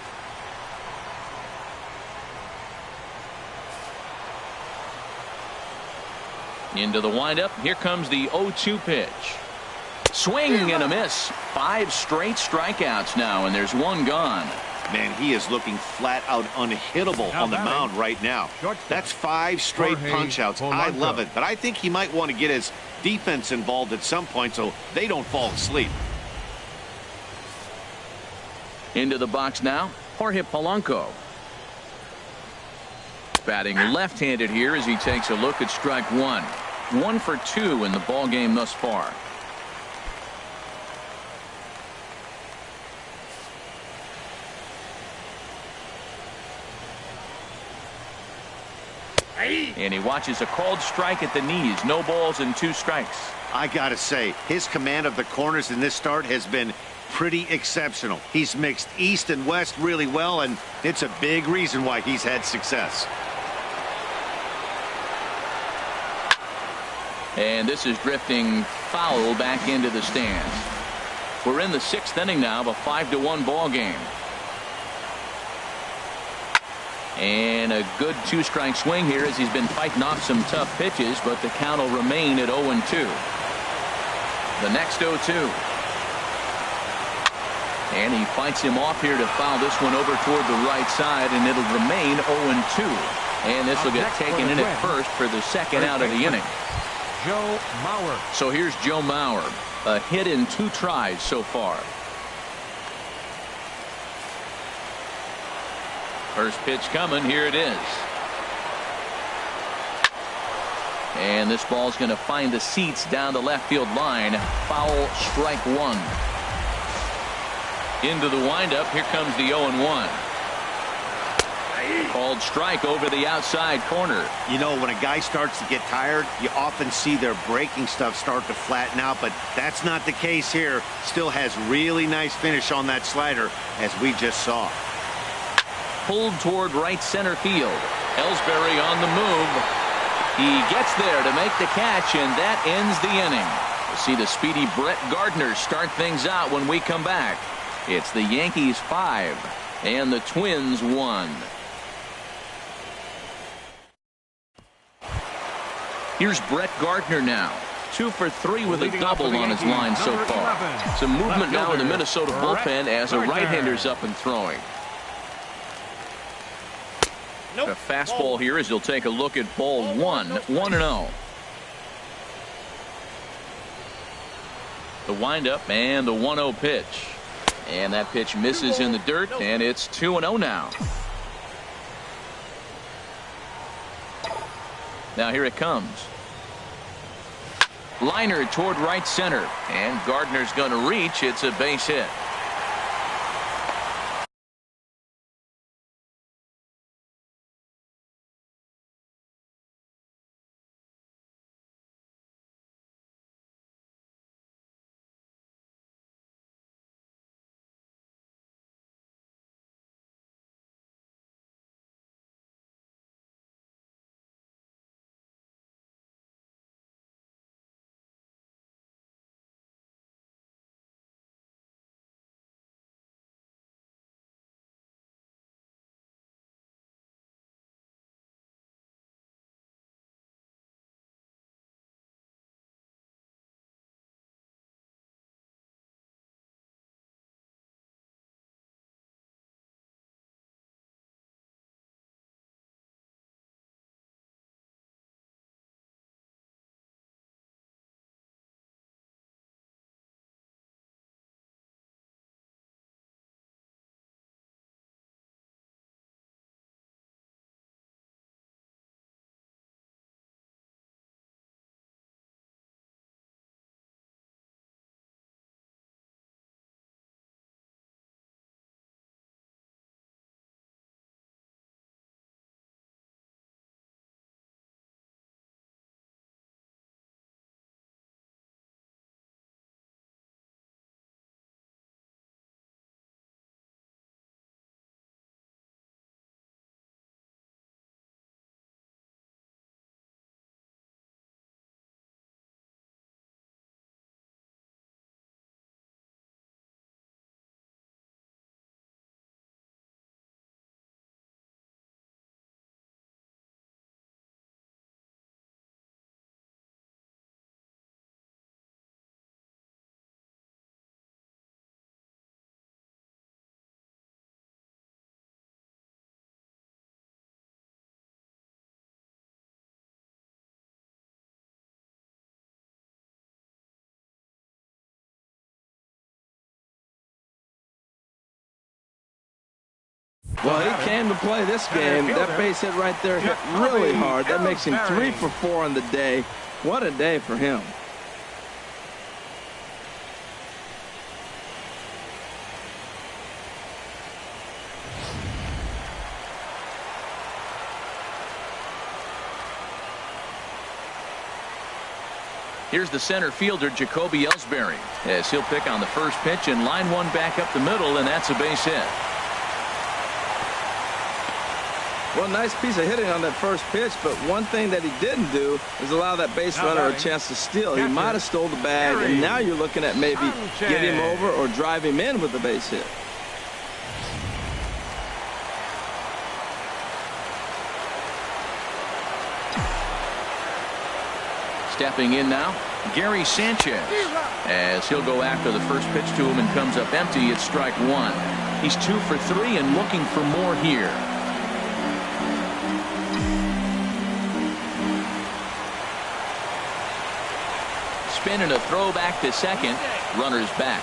Into the windup. Here comes the 0-2 pitch. Swing and a miss. 5 straight strikeouts now, and there's 1 gone. Man, he is looking flat out unhittable on the mound right now. That's 5 straight punch outs. I love it, but I think he might want to get his defense involved at some point so they don't fall asleep. Into the box now, Jorge Polanco. Batting left-handed here as he takes a look at strike 1. 1 for 2 in the ball game thus far. And he watches a called strike at the knees. No balls and 2 strikes. I gotta say, his command of the corners in this start has been pretty exceptional. He's mixed east and west really well, and it's a big reason why he's had success. And this is drifting foul back into the stands. We're in the 6th inning now of a 5-1 ball game. And a good 2-strike swing here as he's been fighting off some tough pitches, but the count will remain at 0-2. The next 0-2. And he fights him off here to foul this one over toward the right side, and it'll remain 0-2. And this will get taken in at first for the second out of the inning. Joe Mauer. So here's Joe Mauer. A hit in 2 tries so far. First pitch coming. Here it is. And this ball's going to find the seats down the left field line. Foul, strike 1. Into the windup. Here comes the 0-1. Called strike over the outside corner. You know, when a guy starts to get tired, you often see their breaking stuff start to flatten out, but that's not the case here. Still has really nice finish on that slider, as we just saw. Pulled toward right center field. Ellsbury on the move. He gets there to make the catch, and that ends the inning. We'll see the speedy Brett Gardner start things out when we come back. It's the Yankees 5 and the Twins 1. Here's Brett Gardner now. 2 for 3 with a double on his line so far. Some movement now in the Minnesota bullpen as a right-hander's up and throwing. A fastball here as he'll take a look at ball 1. 1-0. The windup and the 1-0 pitch. And that pitch misses in the dirt, and it's 2-0 now. Now here it comes. Liner toward right center, and Gardner's going to reach. It's a base hit. Well, he came to play this game. That base hit right there hit really hard. That makes him 3 for 4 on the day. What a day for him. Here's the center fielder, Jacoby Ellsbury, as he'll pick on the first pitch and line one back up the middle, and that's a base hit. Well, nice piece of hitting on that first pitch, but one thing that he didn't do is allow that base runner a chance to steal. He might have stole the bag, and now you're looking at maybe get him over or drive him in with the base hit. Stepping in now, Gary Sanchez, as he'll go after the first pitch to him and comes up empty. It's strike one. He's 2 for 3 and looking for more here. Spin and a throw back to second. Runner's back.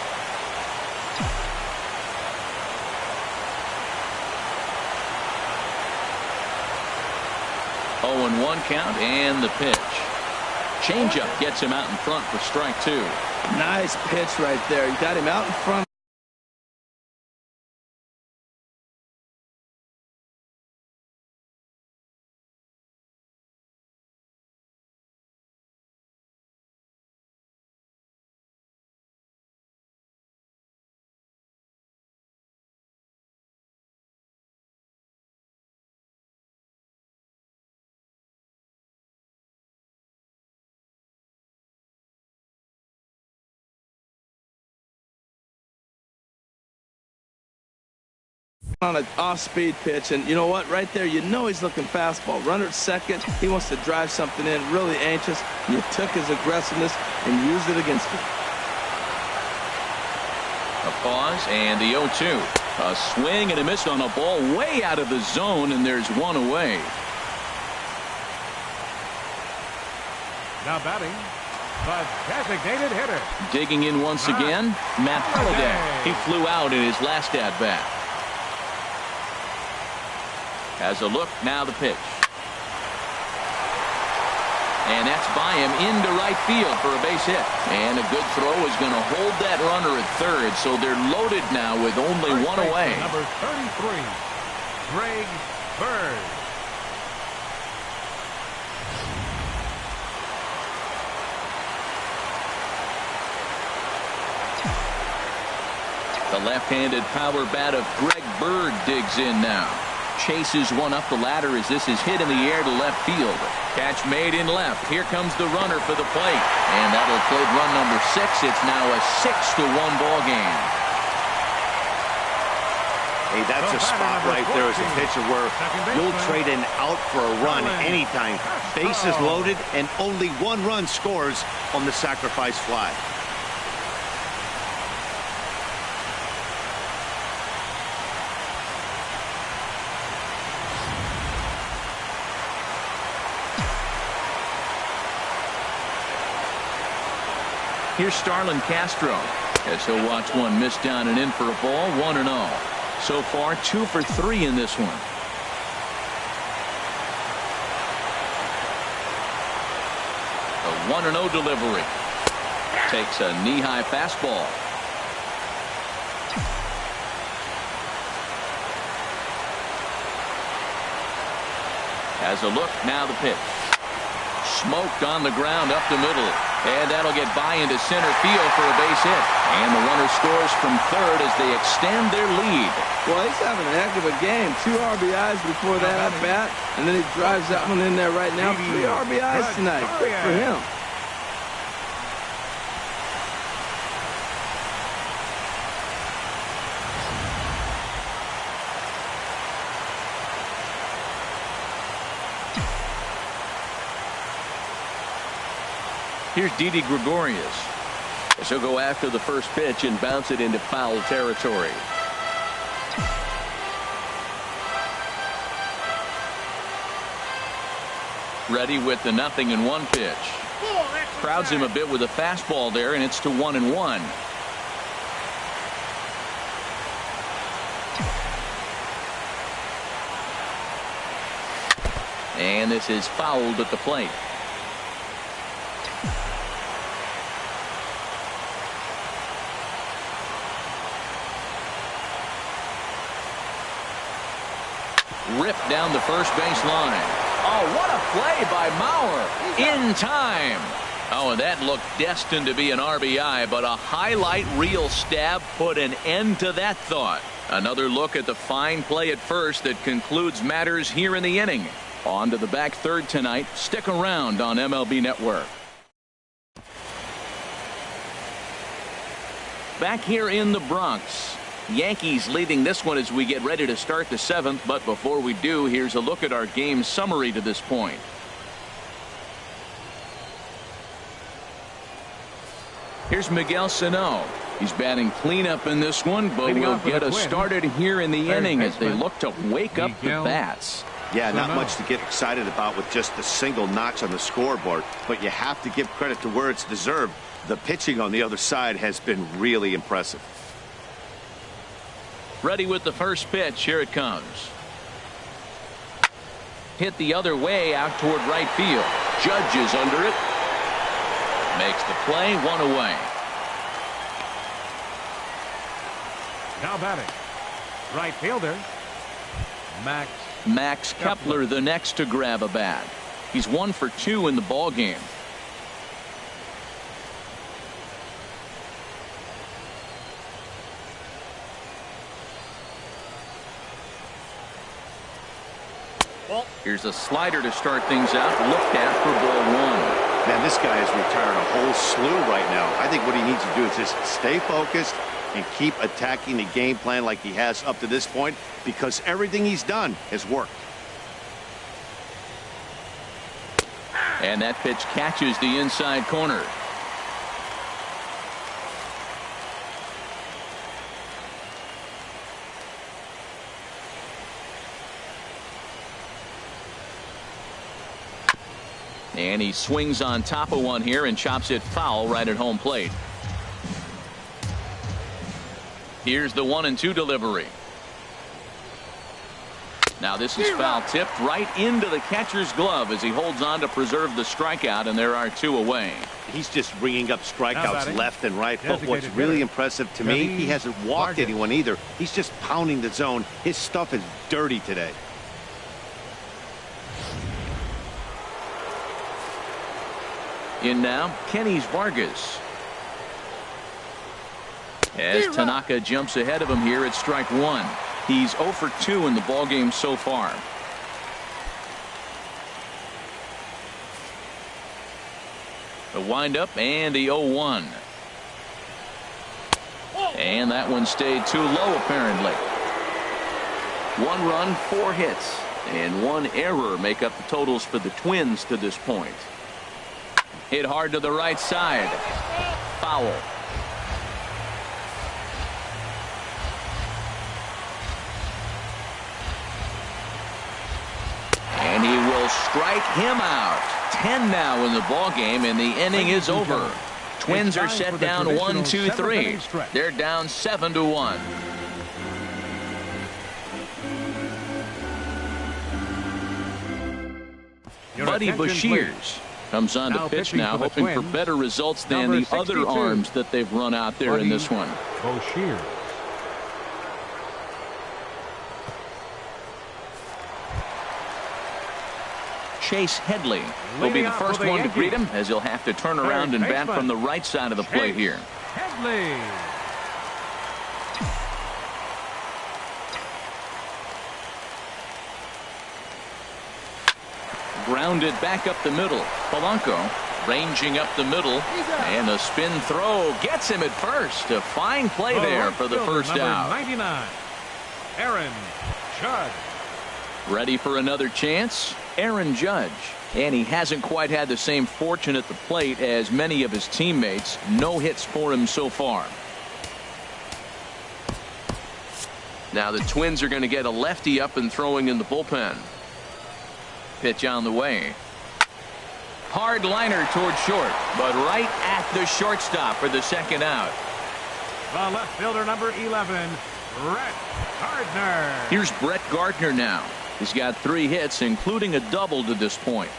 Oh, and 1 count and the pitch. Changeup gets him out in front for strike 2. Nice pitch right there. You got him out in front. On an off-speed pitch, and you know what, right there, you know he's looking fastball. Runner at second, he wants to drive something in, really anxious. You took his aggressiveness and used it against him. A pause and the 0-2. A swing and a miss on a ball way out of the zone, and there's one away. Now batting, the designated hitter. Digging in once again, Matt Holliday. He flew out in his last at-bat. Has a look, now the pitch. And that's by him into right field for a base hit. And a good throw is going to hold that runner at third, so they're loaded now with only one away. Number 33, Greg Bird. The left-handed power bat of Greg Bird digs in now. Chases one up the ladder as this is hit in the air to left field. Catch made in left. Here comes the runner for the plate. And that'll plate run number 6. It's now a 6-1 ball game. Hey, that's a spot right there as a pitcher where you'll trade an out for a run anytime. Bases loaded and only 1 run scores on the sacrifice fly. Here's Starlin Castro as he'll watch one miss down and in for a ball. 1-0. So far 2 for 3 in this one. A 1-0 delivery. Takes a knee-high fastball. Has a look, now the pitch. Smoked on the ground up the middle. And that'll get by into center field for a base hit. And the runner scores from third as they extend their lead. Well, he's having a heck of a game. 2 RBIs before that at bat, and then he drives that one in there right now. 3 RBIs tonight. Good for him. Here's Didi Gregorius. He'll go after the first pitch and bounce it into foul territory. Ready with the 0-1 pitch. Crowds him a bit with a fastball there, and it's to 1-1. And this is fouled at the plate. Ripped down the first base line. Oh, what a play by Mauer. In time. Oh, and that looked destined to be an RBI, but a highlight reel stab put an end to that thought. Another look at the fine play at first that concludes matters here in the inning. On to the back third tonight. Stick around on MLB Network. Back here in the Bronx. Yankees leading this one as we get ready to start the seventh. But before we do, here's a look at our game summary to this point. Here's Miguel Sano. He's batting cleanup in this one, but we'll get us started here in the inning as they look to wake up the bats. Yeah, not much to get excited about with just the single notch on the scoreboard, but you have to give credit to where it's deserved. The pitching on the other side has been really impressive. Ready with the first pitch. Here it comes. Hit the other way out toward right field. Judge is under it. Makes the play, one away. Now batting, right fielder, Max Kepler, the next to grab a bat. He's 1 for 2 in the ball game. Here's a slider to start things out. Looked at for ball 1. Man, this guy has retired a whole slew right now. I think what he needs to do is just stay focused and keep attacking the game plan like he has up to this point, because everything he's done has worked. And that pitch catches the inside corner. And he swings on top of one here and chops it foul right at home plate. Here's the 1-2 delivery. Now this is foul tipped right into the catcher's glove as he holds on to preserve the strikeout, and there are 2 away. He's just bringing up strikeouts left and right, but what's really impressive to me, he hasn't walked anyone either. He's just pounding the zone. His stuff is dirty today. In now, Kenny's Vargas. As Tanaka jumps ahead of him here at strike 1. He's 0 for 2 in the ballgame so far. The windup and the 0-1. And that one stayed too low apparently. 1 run, 4 hits, and 1 error make up the totals for the Twins to this point. Hit hard to the right side. Foul. And he will strike him out. 10 now in the ball game, and the inning is over. Twins are set down 1-2-3. They're down 7-1. Buddy Bashirs comes on to pitch now, hoping for better results than the other arms that they've run out there in this one. Bashirs. Chase Headley will be the first one to greet him, as he'll have to turn around and bat from the right side of the plate here. Headley. Grounded back up the middle. Polanco ranging up the middle, and a spin throw gets him at first. A fine play there for the first out. 99, Aaron Judge. Ready for another chance? Aaron Judge. And he hasn't quite had the same fortune at the plate as many of his teammates. No hits for him so far. Now the Twins are going to get a lefty up and throwing in the bullpen. Pitch on the way. Hard liner toward short, but right at the shortstop for the second out. The left fielder, number 11, Brett Gardner. Here's Brett Gardner now. He's got 3 hits, including a double to this point.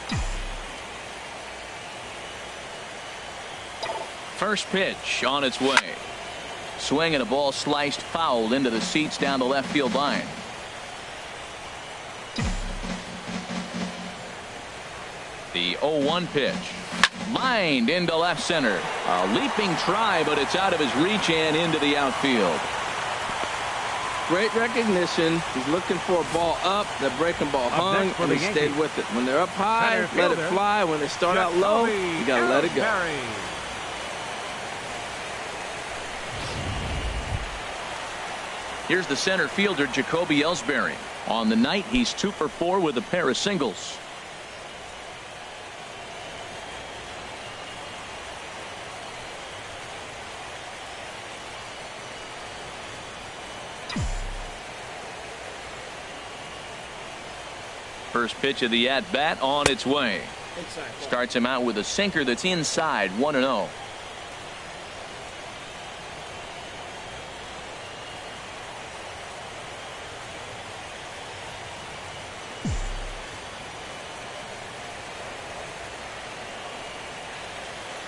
First pitch on its way. Swing and a ball sliced foul into the seats down the left field line. The 0-1 pitch. Lined into left center. A leaping try, but it's out of his reach and into the outfield. Great recognition. He's looking for a ball up. That breaking ball hung, and he stayed with it. When they're up high, let it fly. When they start out low, you got to let it go. Here's the center fielder, Jacoby Ellsbury. On the night, he's 2 for 4 with a pair of singles. First pitch of the at-bat on its way. Starts him out with a sinker that's inside, 1-0.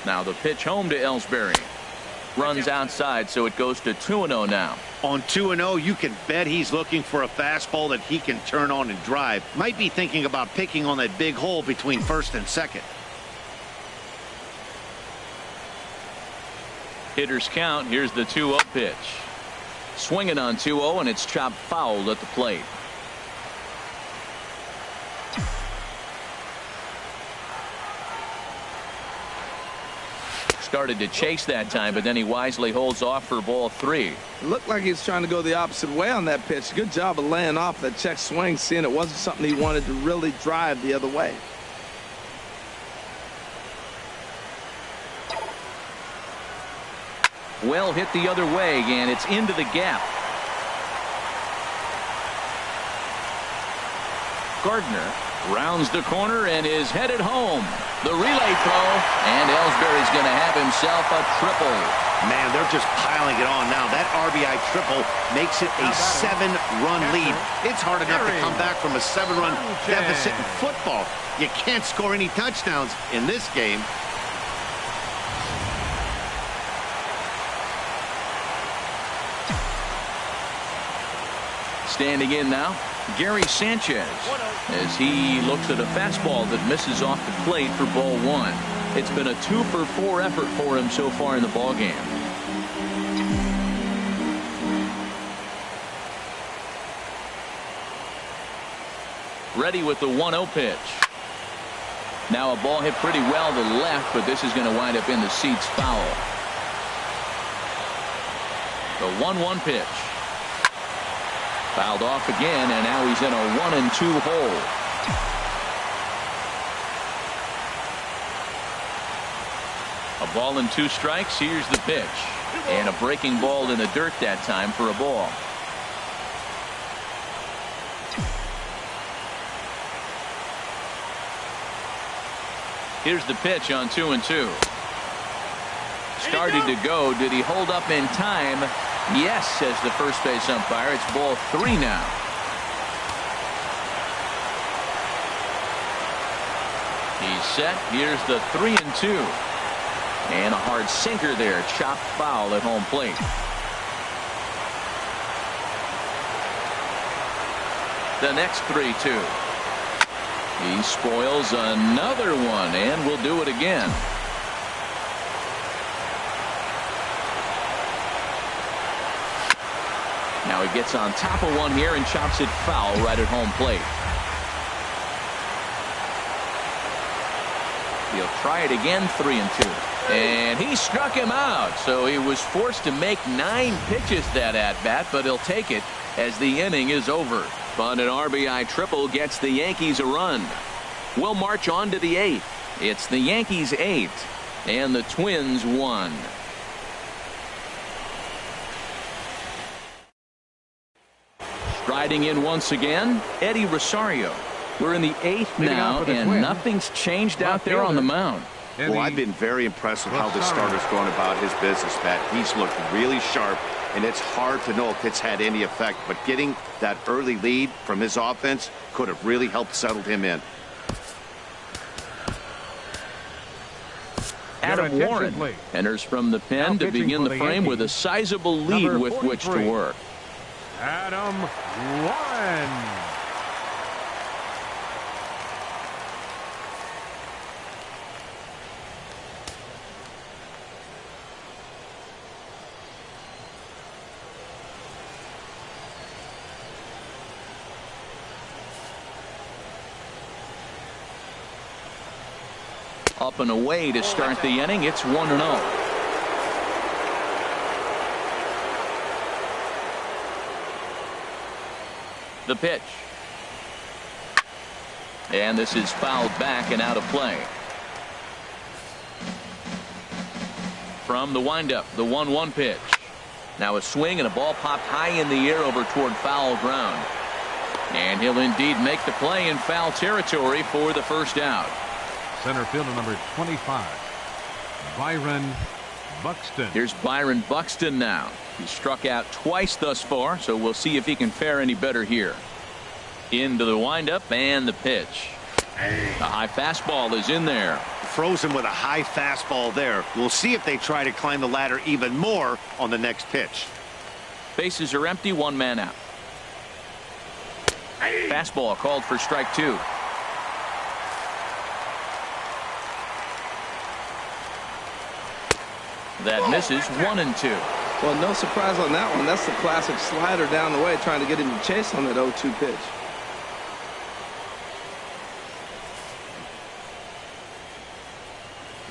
Now the pitch home to Ellsbury. Runs outside, so it goes to 2-0 now. On 2-0, you can bet he's looking for a fastball that he can turn on and drive. Might be thinking about picking on that big hole between first and second. Hitters count. Here's the 2-0 pitch. Swinging on 2-0, and it's chopped foul at the plate. Started to chase that time, but then he wisely holds off for ball 3. It looked like he was trying to go the opposite way on that pitch. Good job of laying off that check swing, seeing it wasn't something he wanted to really drive the other way. Well hit the other way, and it's into the gap. Gardner rounds the corner and is headed home. The relay throw, and Ellsbury's going to have himself a triple. Man, they're just piling it on now. That RBI triple makes it a 7-run lead. It's hard enough to come back from a 7-run deficit in football. You can't score any touchdowns in this game. Standing in now, Gary Sanchez, as he looks at a fastball that misses off the plate for ball 1. It's been a 2 for 4 effort for him so far in the ballgame. Ready with the 1-0 pitch. Now a ball hit pretty well to the left, but this is going to wind up in the seats foul. The 1-1 pitch. Fouled off again, and now he's in a 1-2 hole. A ball and 2 strikes. Here's the pitch. And a breaking ball in the dirt that time for a ball. Here's the pitch on 2-2. Started to go. Did he hold up in time? Yes, says the first base umpire. It's ball 3 now. He's set. Here's the 3-2. And a hard sinker there. Chopped foul at home plate. The next 3-2. He spoils another one, and will do it again. Now he gets on top of one here and chops it foul right at home plate. He'll try it again, 3-2. And he struck him out, so he was forced to make 9 pitches that at-bat, but he'll take it as the inning is over. But an RBI triple gets the Yankees a run. We'll march on to the 8th. It's the Yankees 8 and the Twins 1. Striding in once again, Eddie Rosario. We're in the 8th now, and nothing's changed out there on the mound. Well, I've been very impressed with how this starter's going about his business, Pat. He's looked really sharp, and it's hard to know if it's had any effect. But getting that early lead from his offense could have really helped settle him in. Adam Warren enters from the pen to begin the frame with a sizable lead with which to work. Adam Warren. Up and away to start the inning. It's 1-0. The pitch. And this is fouled back and out of play. From the windup, the 1-1 pitch. Now a swing and a ball popped high in the air over toward foul ground. And he'll indeed make the play in foul territory for the first out. Center fielder number 25, Byron Buxton. Here's Byron Buxton now. He's struck out twice thus far, so we'll see if he can fare any better here. Into the windup and the pitch. The high fastball is in there. Throws him with a high fastball there. We'll see if they try to climb the ladder even more on the next pitch. Bases are empty, one man out. Fastball called for strike two. That misses 1-2. Well, no surprise on that one. That's the classic slider down the way, trying to get him to chase on that 0-2 pitch.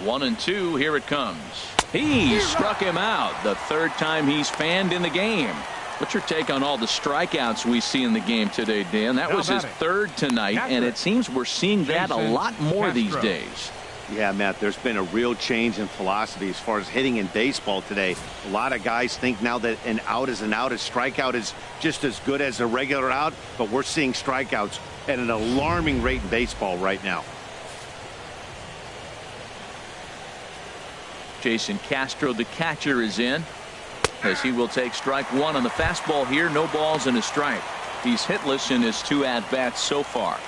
One and two, here it comes. He struck him out the third time he's fanned in the game. What's your take on all the strikeouts we see in the game today, Dan? That was his third tonight, and it seems we're seeing that a lot more these days. Yeah, Matt, there's been a real change in philosophy as far as hitting in baseball today. A lot of guys think now that an out is an out. A strikeout is just as good as a regular out, but we're seeing strikeouts at an alarming rate in baseball right now. Jason Castro, the catcher, is in as he will take strike one on the fastball here. No balls and a strike. He's hitless in his two at-bats so far.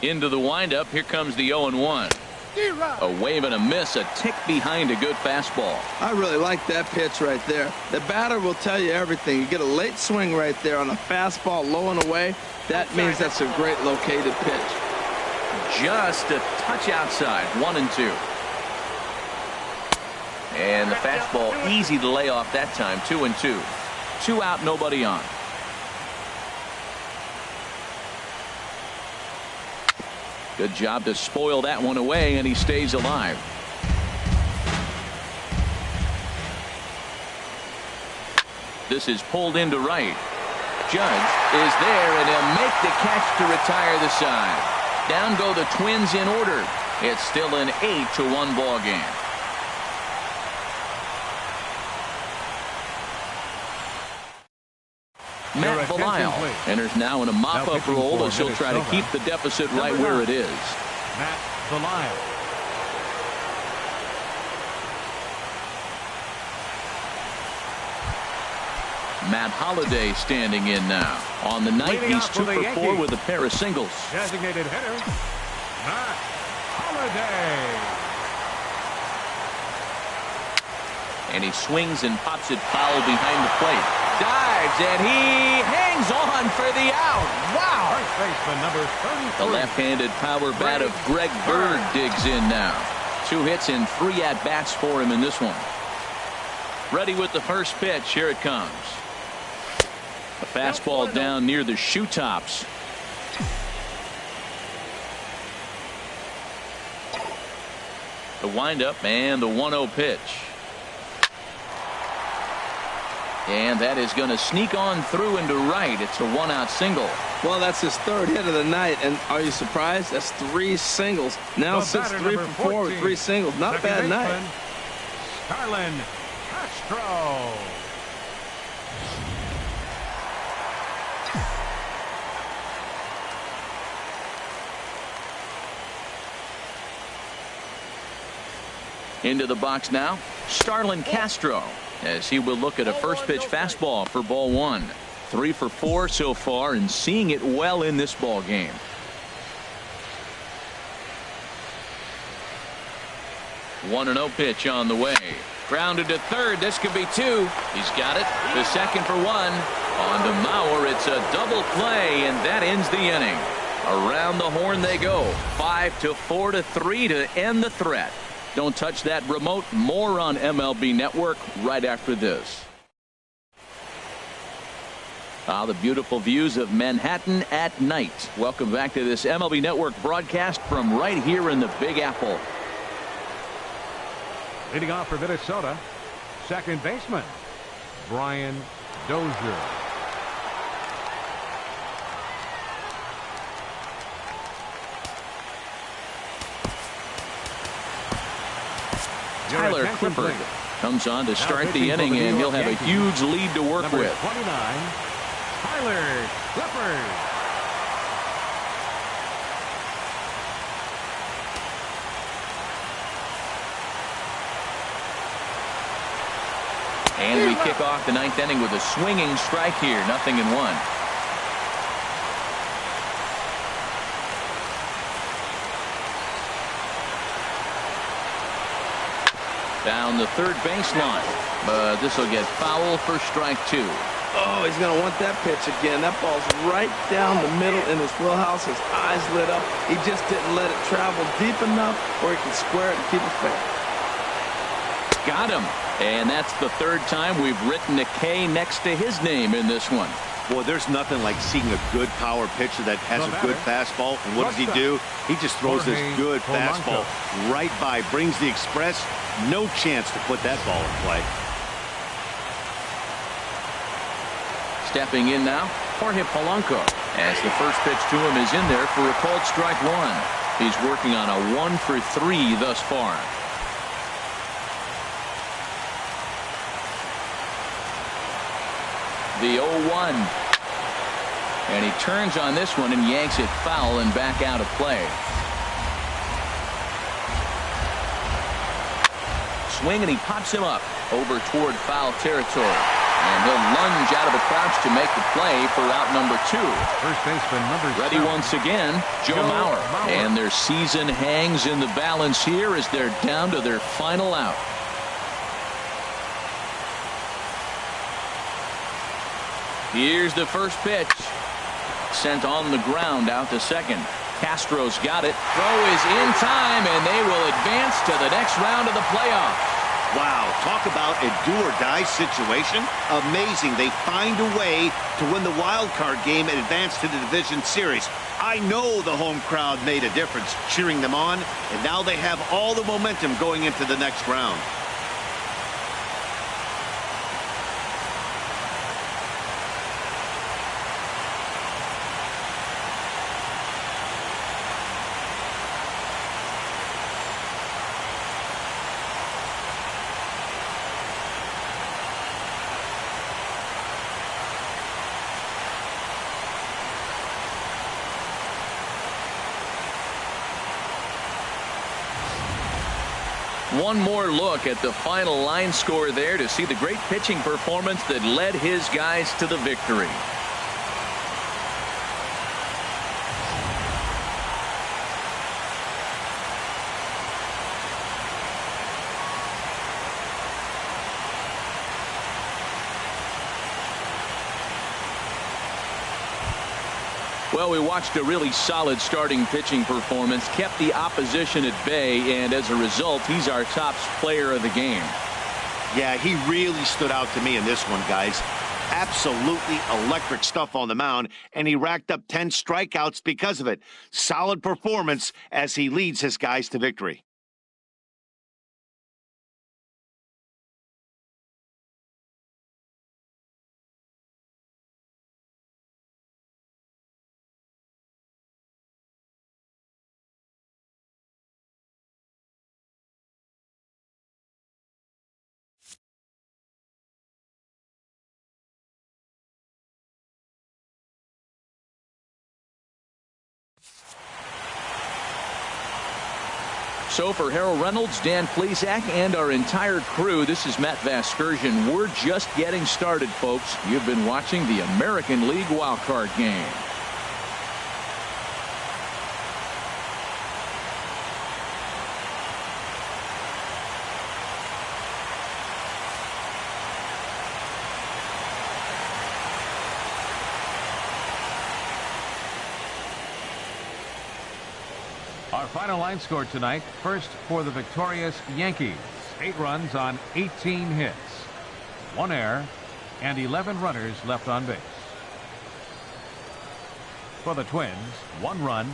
Into the windup. Here comes the 0-1. A wave and a miss, a tick behind a good fastball. I really like that pitch right there. The batter will tell you everything. You get a late swing right there on a fastball low and away. That means that's a great located pitch. Just a touch outside. 1-2. And the fastball easy to lay off that time. 2-2. 2 out, nobody on. Good job to spoil that one away, and he stays alive. This is pulled into right. Judge is there, and he'll make the catch to retire the side. Down go the Twins in order. It's still an 8-1 ball game. Matt Belisle enters now in a mop-up role as he'll try to keep the deficit right where it is. Matt Belisle. Matt Holliday standing in now. On the night, he's 2 for 4 with a pair of singles. Designated hitter, Matt Holliday. And he swings and pops it foul behind the plate. Dives, and he hangs on for the out. Wow. First baseman number 33. The left-handed power bat of Greg Bird digs in now. 2 hits and 3 at-bats for him in this one. Ready with the first pitch. Here it comes. A fastball down near the shoe tops. The windup and the 1-0 pitch. And that is going to sneak on through into right. It's a 1-out single. Well, that's his 3rd hit of the night, and are you surprised? That's 3 singles. Now sits 3 for 4 with 3 singles. Not a bad night. Starlin Castro. Into the box now, Starlin Castro, as he will look at a first pitch fastball for ball one. 3 for 4 so far and seeing it well in this ball game. One and 0 pitch on the way. Grounded to third. This could be two. He's got it. The second for one. On to Mauer. It's a double play, and that ends the inning. Around the horn they go. 5 to 4 to 3 to end the threat. Don't touch that remote. More on MLB Network right after this. The beautiful views of Manhattan at night. Welcome back to this MLB Network broadcast from right here in the Big Apple. Leading off for Minnesota, second baseman, Brian Dozier. Tyler Clifford comes on to start the inning, and he'll have a huge lead to work with. 29, Tyler Clifford. And we kick off the ninth inning with a swinging strike here. 0-1. Down the third baseline, but this will get foul for strike two. Oh, he's going to want that pitch again. That ball's right down the middle in his wheelhouse. His eyes lit up. He just didn't let it travel deep enough where he can square it and keep it fair. Got him. And that's the third time we've written a K next to his name in this one. Boy, there's nothing like seeing a good power pitcher that has a good fastball. And what does he do? He just throws this good fastball right by, brings the express. No chance to put that ball in play. Stepping in now, Jorge Polanco, as the first pitch to him is in there for a called strike one. He's working on a 1 for 3 thus far. The 0-1. And he turns on this one and yanks it foul and back out of play. Swing, and he pops him up over toward foul territory. And he'll lunge out of the crouch to make the play for out number 2. First baseman number Ready 7. once again, Joe Mauer. And their season hangs in the balance here as they're down to their final out. Here's the first pitch. Sent on the ground out to second. Castro's got it. Throw is in time, and they will advance to the next round of the playoffs. Wow, talk about a do-or-die situation. Amazing. They find a way to win the wild card game and advance to the division series. I know the home crowd made a difference cheering them on, and now they have all the momentum going into the next round. One more look at the final line score there to see the great pitching performance that led his guys to the victory. Well, we watched a really solid starting pitching performance, kept the opposition at bay, and as a result, he's our top player of the game. Yeah, he really stood out to me in this one, guys. Absolutely electric stuff on the mound, and he racked up 10 strikeouts because of it. Solid performance as he leads his guys to victory. So for Harold Reynolds, Dan Plesac, and our entire crew, this is Matt Vasgersian. We're just getting started, folks. You've been watching the American League wildcard game. Our final line score tonight. First for the victorious Yankees. 8 runs on 18 hits. 1 error and 11 runners left on base. For the Twins, 1 run,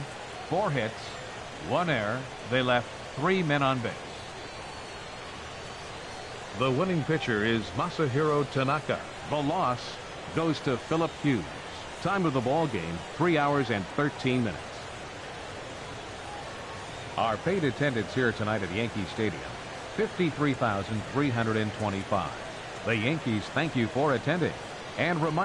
4 hits, 1 error. They left 3 men on base. The winning pitcher is Masahiro Tanaka. The loss goes to Philip Hughes. Time of the ball game, 3 hours and 13 minutes. Our paid attendance here tonight at Yankee Stadium, 53,325. The Yankees thank you for attending and remind